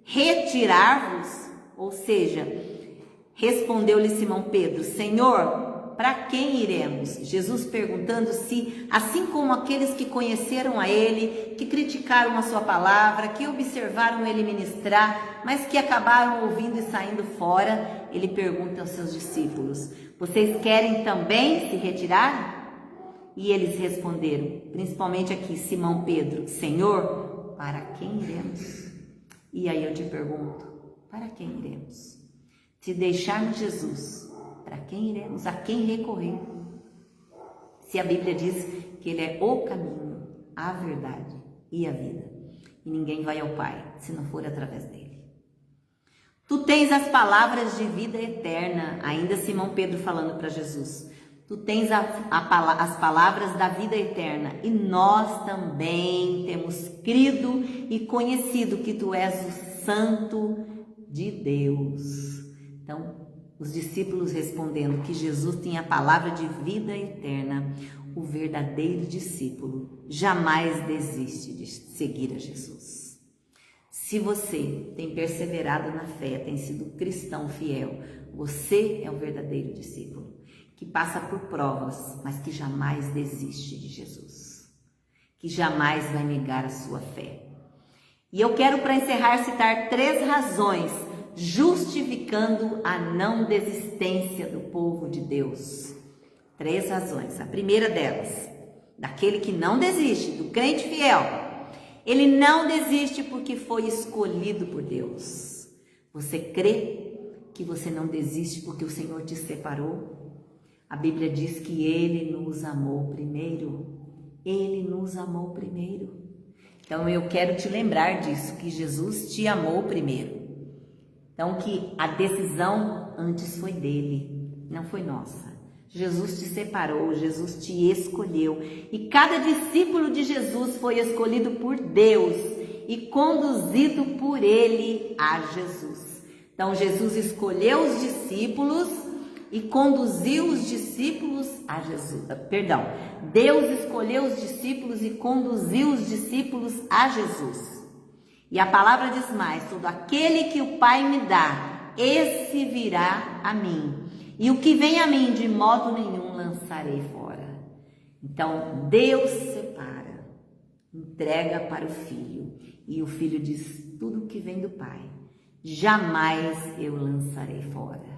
retirar-vos? Ou seja, respondeu-lhe Simão Pedro, Senhor, para quem iremos? Jesus perguntando se, assim como aqueles que conheceram a Ele, que criticaram a sua palavra, que observaram Ele ministrar, mas que acabaram ouvindo e saindo fora, Ele pergunta aos seus discípulos, vocês querem também se retirar? E eles responderam, principalmente aqui Simão Pedro, Senhor, para quem iremos? E aí eu te pergunto, para quem iremos? Se deixarmos Jesus, para quem iremos? A quem recorrer? Se a Bíblia diz que Ele é o caminho, a verdade e a vida. E ninguém vai ao Pai se não for através dele. Tu tens as palavras de vida eterna. Ainda Simão Pedro falando para Jesus. Tu tens as palavras da vida eterna. E nós também temos crido e conhecido que Tu és o Santo de Deus. Então, os discípulos respondendo que Jesus tinha a palavra de vida eterna, o verdadeiro discípulo jamais desiste de seguir a Jesus. Se você tem perseverado na fé, tem sido cristão fiel, você é o verdadeiro discípulo, que passa por provas, mas que jamais desiste de Jesus, que jamais vai negar a sua fé. E eu quero, para encerrar, citar 3 razões justificando a não desistência do povo de Deus. 3 razões. A primeira delas, daquele que não desiste, do crente fiel. Ele não desiste porque foi escolhido por Deus. Você crê que você não desiste porque o Senhor te separou? A Bíblia diz que Ele nos amou primeiro. Ele nos amou primeiro. Então eu quero te lembrar disso, que Jesus te amou primeiro. Então, que a decisão antes foi dele, não foi nossa. Jesus te separou, Jesus te escolheu. E cada discípulo de Jesus foi escolhido por Deus e conduzido por Ele a Jesus. Então, Jesus escolheu os discípulos e conduziu os discípulos a Jesus. Perdão, Deus escolheu os discípulos e conduziu os discípulos a Jesus. E a palavra diz mais, todo aquele que o Pai me dá, esse virá a mim. E o que vem a mim, de modo nenhum lançarei fora. Então, Deus separa, entrega para o Filho. E o Filho diz, tudo que vem do Pai, jamais eu lançarei fora.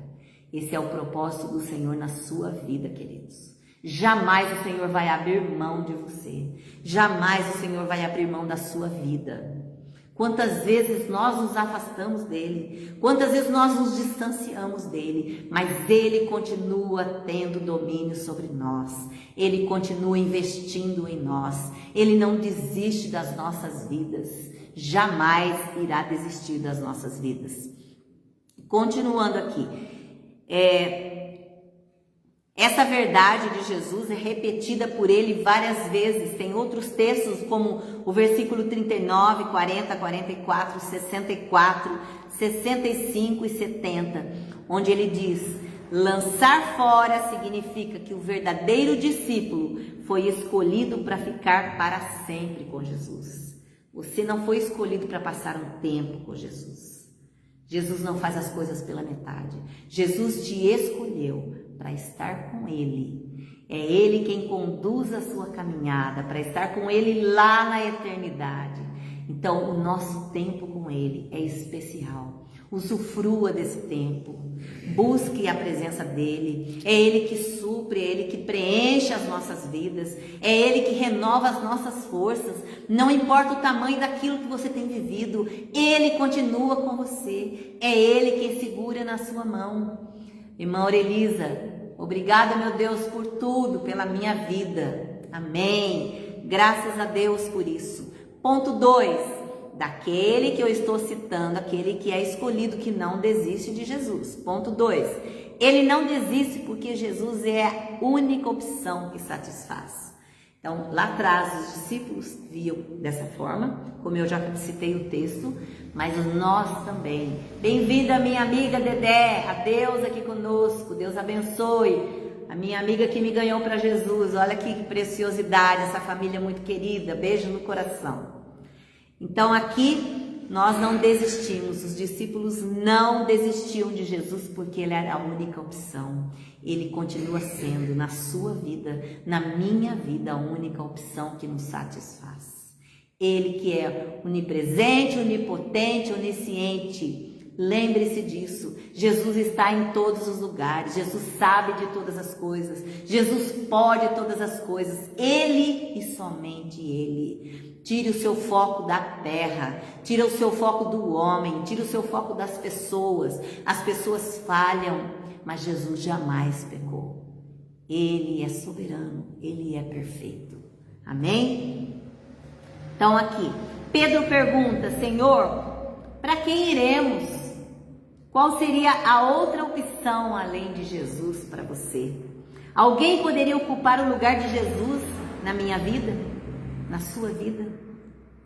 Esse é o propósito do Senhor na sua vida, queridos. Jamais o Senhor vai abrir mão de você. Jamais o Senhor vai abrir mão da sua vida. Quantas vezes nós nos afastamos dele, quantas vezes nós nos distanciamos dele, mas ele continua tendo domínio sobre nós, ele continua investindo em nós, ele não desiste das nossas vidas. jamais irá desistir das nossas vidas. Continuando aqui, essa verdade de Jesus é repetida por ele várias vezes. Tem outros textos como o versículo 39, 40, 44, 64, 65 e 70, onde ele diz: lançar fora significa que o verdadeiro discípulo foi escolhido para ficar para sempre com Jesus. Você não foi escolhido para passar um tempo com Jesus. Jesus não faz as coisas pela metade. Jesus te escolheu para estar com Ele. É Ele quem conduz a sua caminhada, para estar com Ele lá na eternidade. Então, o nosso tempo com Ele é especial. Usufrua desse tempo. Busque a presença dEle. É Ele que supre, é Ele que preenche as nossas vidas. É Ele que renova as nossas forças. Não importa o tamanho daquilo que você tem vivido, Ele continua com você. É Ele quem segura na sua mão. Irmã Aurelisa, obrigada, meu Deus, por tudo, pela minha vida. Amém. Graças a Deus por isso. Ponto 2. Daquele que eu estou citando, aquele que é escolhido, que não desiste de Jesus. Ponto 2. Ele não desiste porque Jesus é a única opção que satisfaz. Então, lá atrás, os discípulos viam dessa forma, como eu já citei o texto, mas nós também. Bem-vinda, minha amiga Dedé, a Deus aqui conosco, Deus abençoe. A minha amiga que me ganhou para Jesus, olha que preciosidade, essa família muito querida, beijo no coração. Então aqui nós não desistimos, os discípulos não desistiam de Jesus porque Ele era a única opção. Ele continua sendo na sua vida, na minha vida, a única opção que nos satisfaz. Ele que é onipresente, onipotente, onisciente. Lembre-se disso. Jesus está em todos os lugares. Jesus sabe de todas as coisas. Jesus pode todas as coisas. Ele e somente Ele. Tire o seu foco da terra, tire o seu foco do homem, tire o seu foco das pessoas. As pessoas falham, mas Jesus jamais pecou. Ele é soberano, Ele é perfeito. Amém? Então aqui, Pedro pergunta: Senhor, para quem iremos? Qual seria a outra opção além de Jesus para você? Alguém poderia ocupar o lugar de Jesus na minha vida? Na sua vida?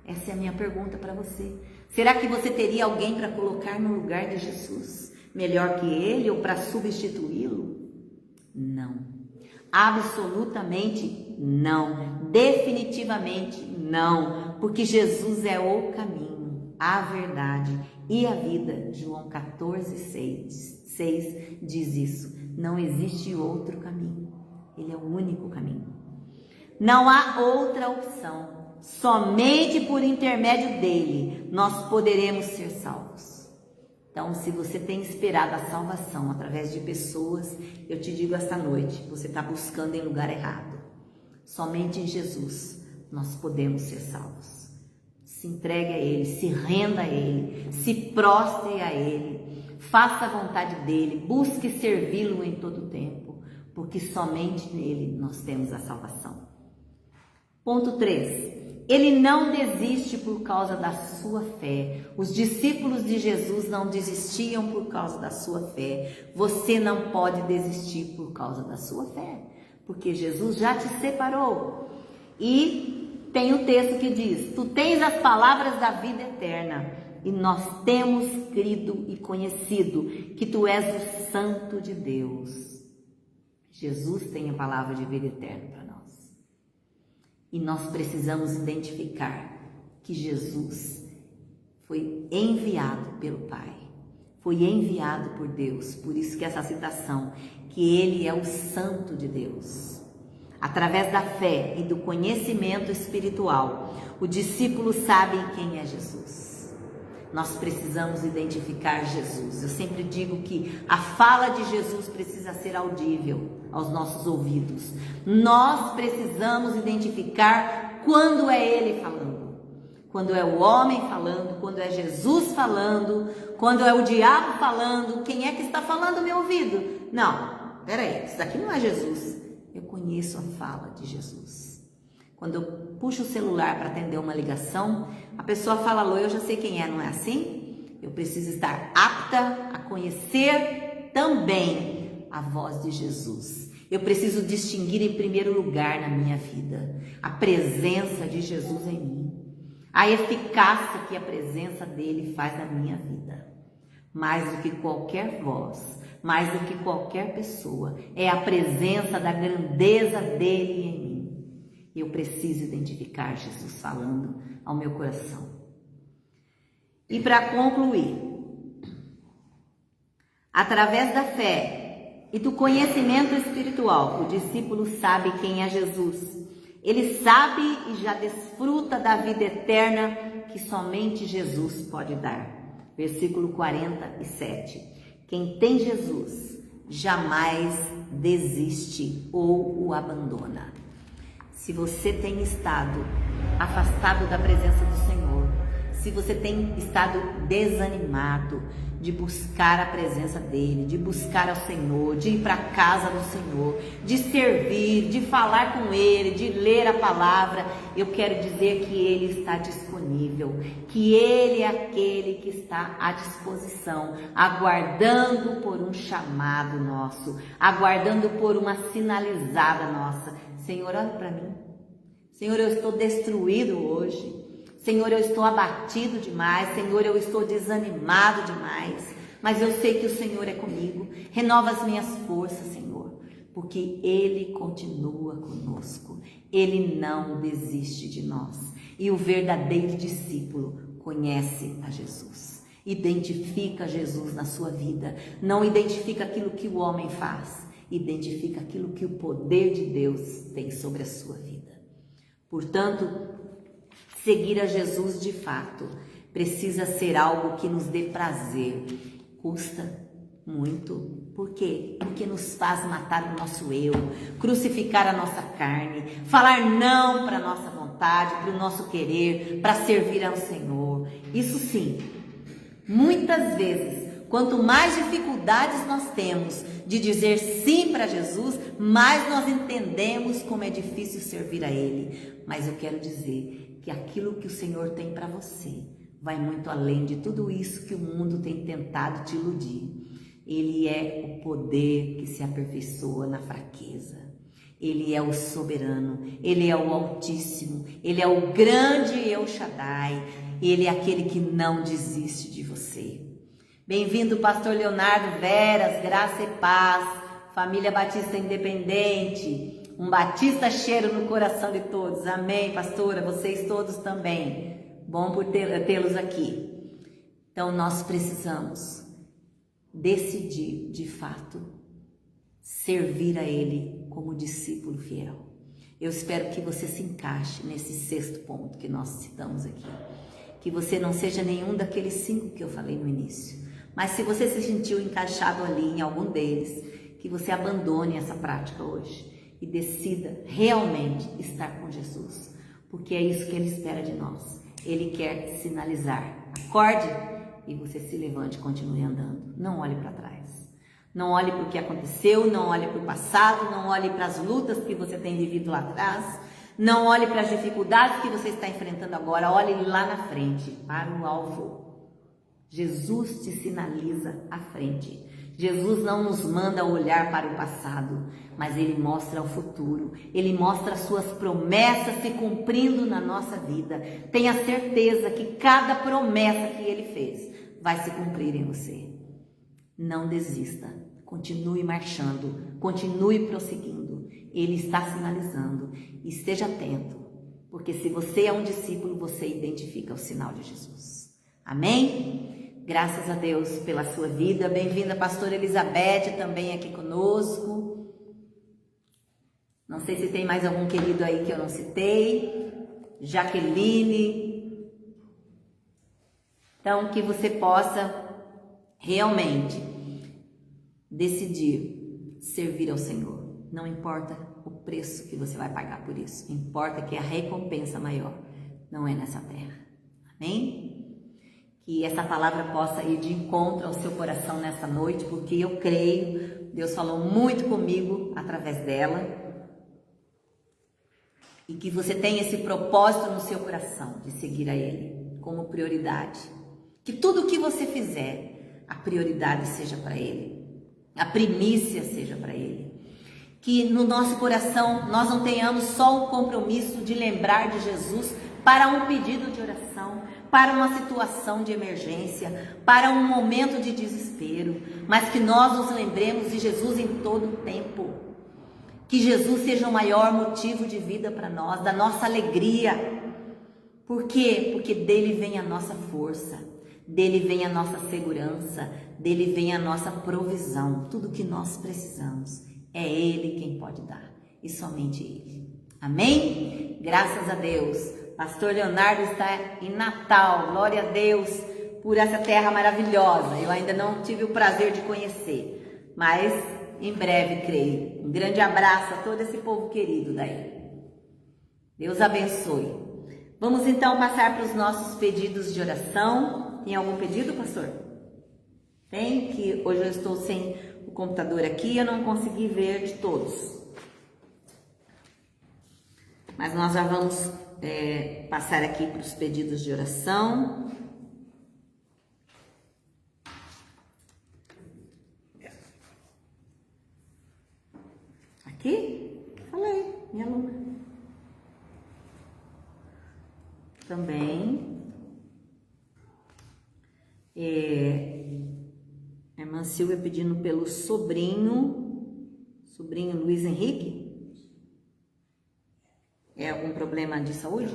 Essa é a minha pergunta para você. Será que você teria alguém para colocar no lugar de Jesus? Melhor que Ele ou para substituí-lo? Não. Absolutamente não. Definitivamente não. Porque Jesus é o caminho, a verdade e a vida. João 14:6 diz isso. Não existe outro caminho. Ele é o único caminho. Não há outra opção. Somente por intermédio dele nós poderemos ser salvos. Então, se você tem esperado a salvação através de pessoas, eu te digo esta noite, você está buscando em lugar errado. Somente em Jesus nós podemos ser salvos. Se entregue a Ele, se renda a Ele, se prostre a Ele, faça a vontade dEle, busque servi-lo em todo o tempo, porque somente nele nós temos a salvação. Ponto 3. Ele não desiste por causa da sua fé. Os discípulos de Jesus não desistiam por causa da sua fé. Você não pode desistir por causa da sua fé, porque Jesus já te separou. E tem o texto que diz: tu tens as palavras da vida eterna, e nós temos crido e conhecido que tu és o Santo de Deus. Jesus tem a palavra de vida eterna para nós. E nós precisamos identificar que Jesus foi enviado pelo Pai, foi enviado por Deus. Por isso que essa citação, que Ele é o Santo de Deus. Através da fé e do conhecimento espiritual, o discípulo sabe quem é Jesus. Nós precisamos identificar Jesus. Eu sempre digo que a fala de Jesus precisa ser audível aos nossos ouvidos. Nós precisamos identificar quando é Ele falando, quando é o homem falando, quando é Jesus falando, quando é o diabo falando. Quem é que está falando no meu ouvido? Não, peraí, isso daqui não é Jesus. Eu conheço a fala de Jesus. Quando eu puxo o celular para atender uma ligação, A pessoa fala, alô, eu já sei quem é, não é assim? Eu preciso estar apta a conhecer também a voz de Jesus. Eu preciso distinguir em primeiro lugar na minha vida a presença de Jesus em mim, a eficácia que a presença dele faz na minha vida. Mais do que qualquer voz, mais do que qualquer pessoa, é a presença da grandeza dele em mim. Eu preciso identificar Jesus falando ao meu coração. E para concluir, através da fé e do conhecimento espiritual, o discípulo sabe quem é Jesus. Ele sabe e já desfruta da vida eterna que somente Jesus pode dar. Versículo 47. Quem tem Jesus jamais desiste ou o abandona. Se você tem estado afastado da presença do Senhor, se você tem estado desanimado de buscar a presença dele, de buscar ao Senhor, de ir para a casa do Senhor, de servir, de falar com ele, de ler a palavra, eu quero dizer que ele está disponível, que ele é aquele que está à disposição, aguardando por um chamado nosso, aguardando por uma sinalizada nossa. Senhor, olha para mim. Senhor, eu estou destruído hoje. Senhor, eu estou abatido demais. Senhor, eu estou desanimado demais. Mas eu sei que o Senhor é comigo. Renova as minhas forças, Senhor, porque Ele continua conosco. Ele não desiste de nós. E o verdadeiro discípulo conhece a Jesus. Identifica Jesus na sua vida. Não identifica aquilo que o homem faz. Identifica aquilo que o poder de Deus tem sobre a sua vida. Portanto, seguir a Jesus de fato precisa ser algo que nos dê prazer. Custa muito. Por quê? Porque nos faz matar o nosso eu, crucificar a nossa carne, falar não para a nossa vontade, para o nosso querer, para servir ao Senhor. Isso sim, muitas vezes, quanto mais dificuldades nós temos de dizer sim para Jesus, mais nós entendemos como é difícil servir a Ele. Mas eu quero dizer que aquilo que o Senhor tem para você vai muito além de tudo isso que o mundo tem tentado te iludir. Ele é o poder que se aperfeiçoa na fraqueza. Ele é o soberano, Ele é o Altíssimo, Ele é o grande El Shaddai, Ele é aquele que não desiste de você. Bem-vindo, pastor Leonardo Veras, graça e paz, família Batista Independente, um batista cheiro no coração de todos. Amém, pastora, vocês todos também. Bom por tê-los aqui. Então, nós precisamos decidir, de fato, servir a Ele como discípulo fiel. Eu espero que você se encaixe nesse sexto ponto que nós citamos aqui. Que você não seja nenhum daqueles 5 que eu falei no início. Mas se você se sentiu encaixado ali em algum deles, que você abandone essa prática hoje e decida realmente estar com Jesus. Porque é isso que Ele espera de nós. Ele quer sinalizar. Acorde e você se levante e continue andando. Não olhe para trás. Não olhe para o que aconteceu, não olhe para o passado, não olhe para as lutas que você tem vivido lá atrás, não olhe para as dificuldades que você está enfrentando agora, olhe lá na frente, para o alvo. Jesus te sinaliza à frente. Jesus não nos manda olhar para o passado, mas Ele mostra o futuro. Ele mostra as suas promessas se cumprindo na nossa vida. Tenha certeza que cada promessa que Ele fez vai se cumprir em você. Não desista, continue marchando, continue prosseguindo. Ele está sinalizando. Esteja atento, porque se você é um discípulo, você identifica o sinal de Jesus. Amém? Graças a Deus pela sua vida. Bem-vinda, pastora Elizabeth, também aqui conosco. Não sei se tem mais algum querido aí que eu não citei. Jaqueline. Então, que você possa realmente decidir servir ao Senhor. Não importa o preço que você vai pagar por isso. Importa que a recompensa maior não é nessa terra. Amém? Que essa palavra possa ir de encontro ao seu coração nessa noite, porque eu creio, Deus falou muito comigo através dela. E que você tenha esse propósito no seu coração de seguir a Ele. como prioridade. Que tudo o que você fizer, a prioridade seja para Ele, a primícia seja para Ele. Que no nosso coração nós não tenhamos só o compromisso de lembrar de Jesus para um pedido de oração, para uma situação de emergência, para um momento de desespero, mas que nós nos lembremos de Jesus em todo o tempo. Que Jesus seja o maior motivo de vida para nós, da nossa alegria. Por quê? Porque dele vem a nossa força, dele vem a nossa segurança, dele vem a nossa provisão. Tudo que nós precisamos, é Ele quem pode dar, e somente Ele. Amém? Graças a Deus. Pastor Leonardo está em Natal. Glória a Deus por essa terra maravilhosa. Eu ainda não tive o prazer de conhecer, mas em breve creio. Um grande abraço a todo esse povo querido daí. Deus abençoe. Vamos então passar para os nossos pedidos de oração. Tem algum pedido, pastor? Tem? Que hoje eu estou sem o computador aqui, eu não consegui ver de todos. Mas nós já vamos passar aqui para os pedidos de oração. Aqui? Falei, minha aluna. Também. A irmã Silvia pedindo pelo sobrinho Luiz Henrique. É algum problema de saúde?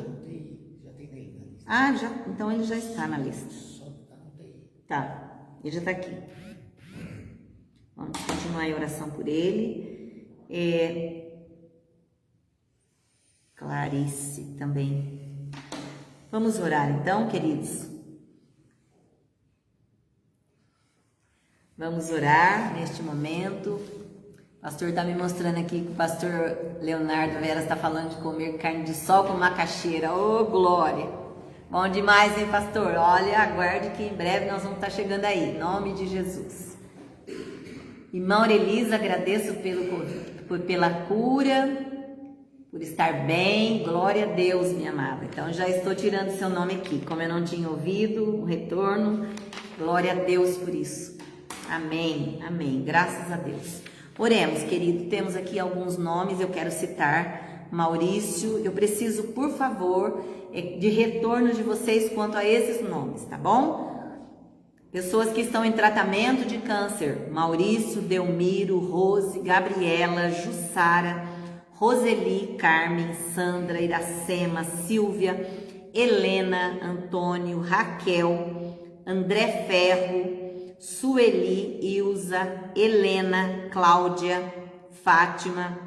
Já tem daí na lista. Ah, já, então ele já está na lista. Só tá no TI. Tá, ele já está aqui. Vamos continuar a oração por ele. Clarice também. Vamos orar então, queridos. Vamos orar neste momento. O pastor está me mostrando aqui que o pastor Leonardo Vera está falando de comer carne de sol com macaxeira. Ô, glória! Bom demais, hein, pastor? Olha, aguarde que em breve nós vamos estar chegando aí. Em nome de Jesus. Irmã Aurelisa, agradeço pela cura, por estar bem. Glória a Deus, minha amada. Então, já estou tirando seu nome aqui. Como eu não tinha ouvido, o retorno. Glória a Deus por isso. Amém, amém. Graças a Deus. Oremos, querido, temos aqui alguns nomes, eu quero citar. Maurício, eu preciso, por favor, de retorno de vocês quanto a esses nomes, tá bom? Pessoas que estão em tratamento de câncer: Maurício, Delmiro, Rose, Gabriela, Jussara, Roseli, Carmen, Sandra, Iracema, Silvia, Helena, Antônio, Raquel, André Ferro, Sueli, Ilza, Helena, Cláudia, Fátima,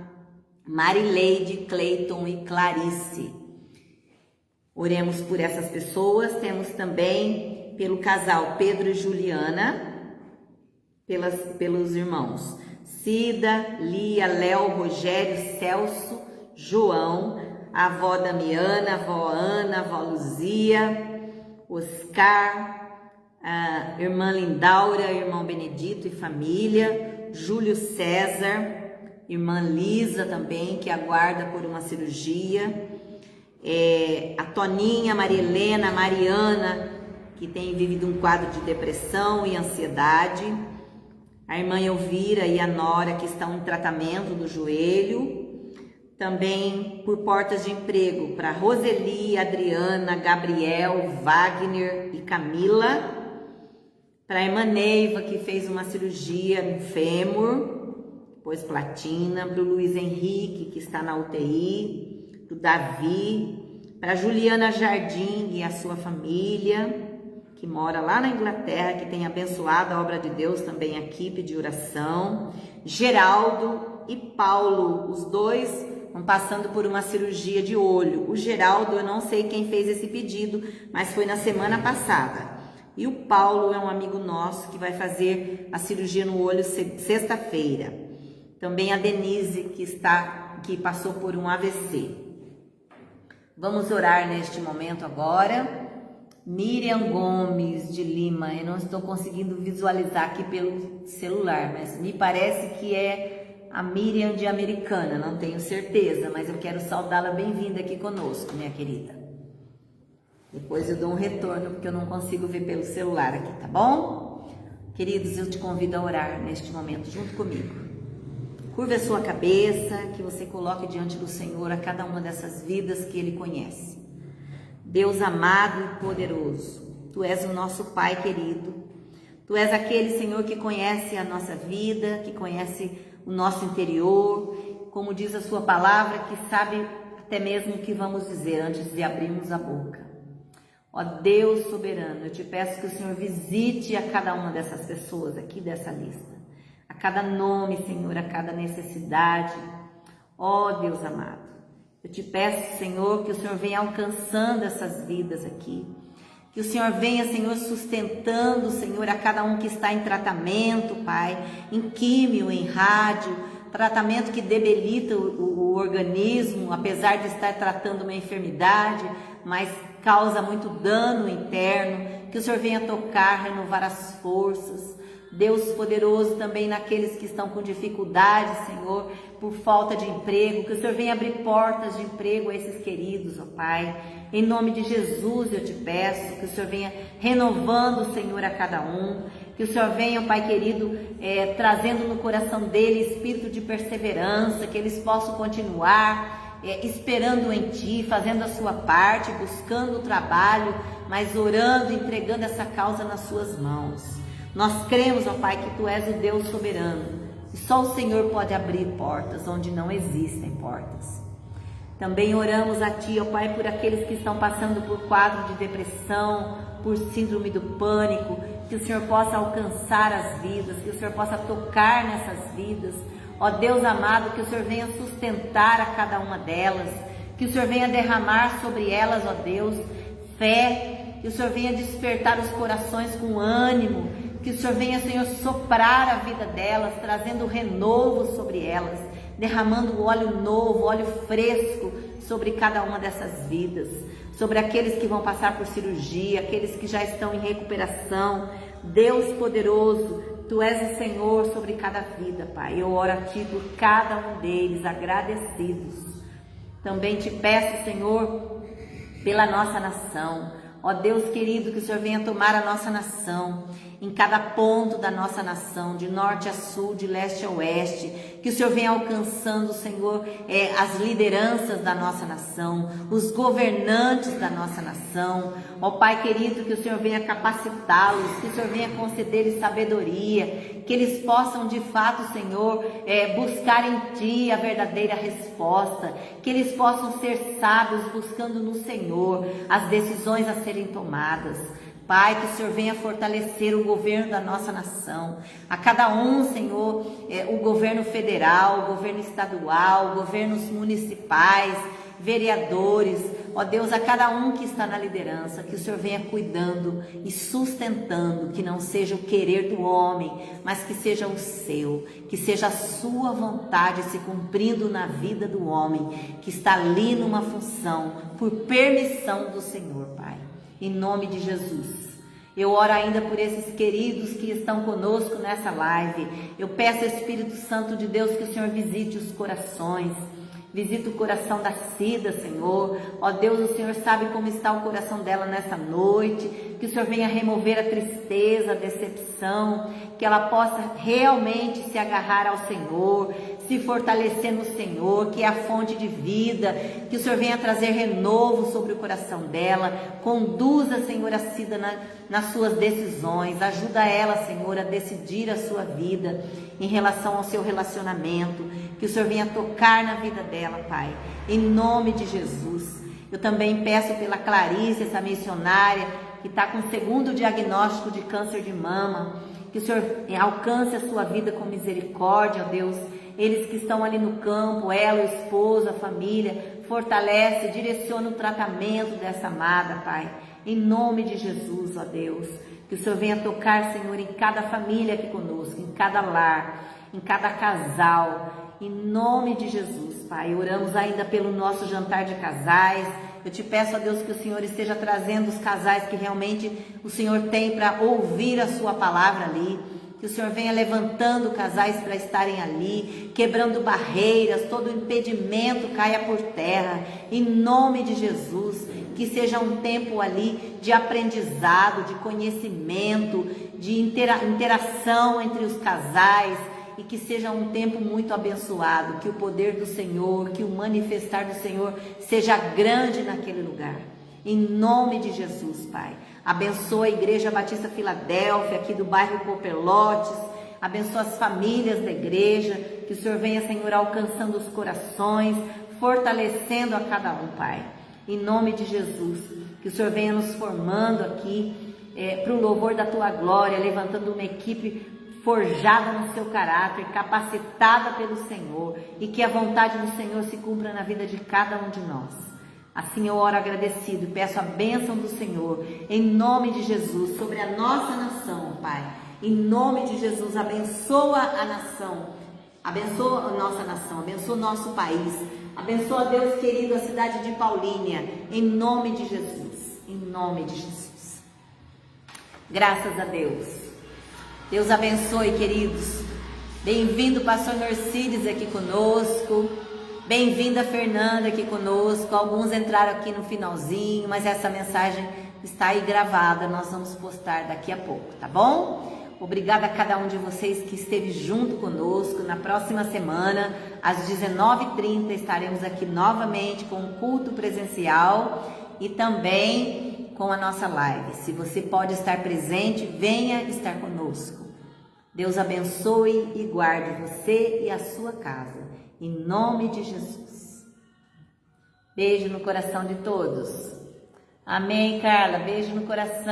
Marileide, Cleiton e Clarice. Oremos por essas pessoas. Temos também pelo casal Pedro e Juliana, pelos irmãos Cida, Lia, Léo, Rogério, Celso, João, a avó Damiana, a avó Ana, a avó Luzia, Oscar, a irmã Lindaura, irmão Benedito e família, Júlio César, irmã Lisa também, que aguarda por uma cirurgia, a Toninha, a Maria Helena, a Mariana, que tem vivido um quadro de depressão e ansiedade, a irmã Elvira e a Nora, que estão em tratamento do joelho, também por portas de emprego para Roseli, Adriana, Gabriel, Wagner e Camila, para a irmã Neiva, que fez uma cirurgia no fêmur, depois platina, para o Luiz Henrique, que está na UTI, para o Davi, para a Juliana Jardim e a sua família, que mora lá na Inglaterra, que tem abençoado a obra de Deus também aqui, pedir oração, Geraldo e Paulo, os dois vão passando por uma cirurgia de olho. O Geraldo, eu não sei quem fez esse pedido, mas foi na semana passada. E o Paulo é um amigo nosso que vai fazer a cirurgia no olho sexta-feira. Também a Denise, que passou por um AVC. Vamos orar neste momento agora. Miriam Gomes de Lima, eu não estou conseguindo visualizar aqui pelo celular, mas me parece que é a Miriam de Americana, não tenho certeza, mas eu quero saudá-la bem-vinda aqui conosco, minha querida. Depois eu dou um retorno, porque eu não consigo ver pelo celular aqui, tá bom? Queridos, eu te convido a orar neste momento junto comigo. Curva a sua cabeça, que você coloque diante do Senhor a cada uma dessas vidas que Ele conhece. Deus amado e poderoso, Tu és o nosso Pai querido. Tu és aquele, Senhor, que conhece a nossa vida, que conhece o nosso interior, como diz a Sua palavra, que sabe até mesmo o que vamos dizer antes de abrirmos a boca. Ó Deus soberano, eu te peço que o Senhor visite a cada uma dessas pessoas aqui dessa lista, a cada nome, Senhor, a cada necessidade. Ó Deus amado, eu te peço, Senhor, que o Senhor venha alcançando essas vidas aqui, que o Senhor venha, Senhor, sustentando, Senhor, a cada um que está em tratamento, Pai, em químio, em rádio, tratamento que debilita o organismo, apesar de estar tratando uma enfermidade, mas causa muito dano interno. Que o Senhor venha tocar, renovar as forças. Deus poderoso, também naqueles que estão com dificuldade, Senhor, por falta de emprego, que o Senhor venha abrir portas de emprego a esses queridos, ó Pai. Em nome de Jesus eu te peço que o Senhor venha renovando, Senhor, a cada um. Que o Senhor venha, Pai querido, trazendo no coração dele espírito de perseverança, que eles possam continuar esperando em Ti, fazendo a sua parte, buscando o trabalho, mas orando, entregando essa causa nas Suas mãos. Nós cremos, ó Pai, que Tu és o Deus soberano, e só o Senhor pode abrir portas onde não existem portas. Também oramos a Ti, ó Pai, por aqueles que estão passando por quadro de depressão, por síndrome do pânico, que o Senhor possa alcançar as vidas, que o Senhor possa tocar nessas vidas. Ó Deus amado, que o Senhor venha sustentar a cada uma delas, que o Senhor venha derramar sobre elas, ó Deus, fé, que o Senhor venha despertar os corações com ânimo, que o Senhor venha, Senhor, soprar a vida delas, trazendo renovo sobre elas, derramando óleo novo, óleo fresco sobre cada uma dessas vidas, sobre aqueles que vão passar por cirurgia, aqueles que já estão em recuperação. Deus poderoso, Tu és o Senhor sobre cada vida, Pai. Eu oro a Ti por cada um deles, agradecidos. Também te peço, Senhor, pela nossa nação. Ó Deus querido, que o Senhor venha tomar a nossa nação, em cada ponto da nossa nação, de norte a sul, de leste a oeste, que o Senhor venha alcançando, Senhor, as lideranças da nossa nação, os governantes da nossa nação. Ó Pai querido, que o Senhor venha capacitá-los, que o Senhor venha conceder-lhes sabedoria, que eles possam de fato, Senhor, buscar em Ti a verdadeira resposta, que eles possam ser sábios buscando no Senhor as decisões a serem tomadas. Pai, que o Senhor venha fortalecer o governo da nossa nação, a cada um, Senhor, o governo federal, o governo estadual, governos municipais, vereadores, ó Deus, a cada um que está na liderança, que o Senhor venha cuidando e sustentando, que não seja o querer do homem, mas que seja o seu, que seja a sua vontade se cumprindo na vida do homem, que está ali numa função, por permissão do Senhor, Pai. Em nome de Jesus, eu oro ainda por esses queridos que estão conosco nessa live. Eu peço, Espírito Santo de Deus, que o Senhor visite os corações, visita o coração da Cida, Senhor. Ó Deus, o Senhor sabe como está o coração dela nessa noite, que o Senhor venha remover a tristeza, a decepção, que ela possa realmente se agarrar ao Senhor, se fortalecer no Senhor, que é a fonte de vida, que o Senhor venha trazer renovo sobre o coração dela, conduza, Senhor, a Cida nas suas decisões, ajuda ela, Senhor, a decidir a sua vida em relação ao seu relacionamento, que o Senhor venha tocar na vida dela, Pai, em nome de Jesus. Eu também peço pela Clarice, essa missionária, que está com o segundo diagnóstico de câncer de mama, que o Senhor alcance a sua vida com misericórdia, ó Deus. Eles que estão ali no campo, ela, o esposo, a família, fortalece, direciona o tratamento dessa amada, Pai, em nome de Jesus, ó Deus, que o Senhor venha tocar, Senhor, em cada família aqui conosco, em cada lar, em cada casal, em nome de Jesus, Pai. Oramos ainda pelo nosso jantar de casais. Eu te peço, ó Deus, que o Senhor esteja trazendo os casais que realmente o Senhor tem para ouvir a sua palavra ali, que o Senhor venha levantando casais para estarem ali, quebrando barreiras, todo impedimento caia por terra, em nome de Jesus, que seja um tempo ali de aprendizado, de conhecimento, de interação entre os casais, e que seja um tempo muito abençoado, que o poder do Senhor, que o manifestar do Senhor seja grande naquele lugar. Em nome de Jesus, Pai. Abençoa a Igreja Batista Filadélfia, aqui do bairro Copelotes. Abençoa as famílias da igreja. Que o Senhor venha, Senhor, alcançando os corações, fortalecendo a cada um, Pai. Em nome de Jesus. Que o Senhor venha nos formando aqui para o louvor da Tua glória, levantando uma equipe forjada no seu caráter, capacitada pelo Senhor, e que a vontade do Senhor se cumpra na vida de cada um de nós. Assim eu oro agradecido e peço a bênção do Senhor, em nome de Jesus, sobre a nossa nação, Pai. Em nome de Jesus, abençoa a nação, abençoa a nossa nação, abençoa o nosso país, abençoa, Deus querido, a cidade de Paulínia, em nome de Jesus, em nome de Jesus. Graças a Deus. Deus abençoe, queridos. Bem-vindo, pastor Norcides aqui conosco. Bem-vinda, Fernanda, aqui conosco. Alguns entraram aqui no finalzinho, mas essa mensagem está aí gravada. Nós vamos postar daqui a pouco, tá bom? Obrigada a cada um de vocês que esteve junto conosco. Na próxima semana, às 19h30, estaremos aqui novamente com um culto presencial e também com a nossa live. Se você pode estar presente, venha estar conosco. Deus abençoe e guarde você e a sua casa, em nome de Jesus. Beijo no coração de todos. Amém, Carla. Beijo no coração.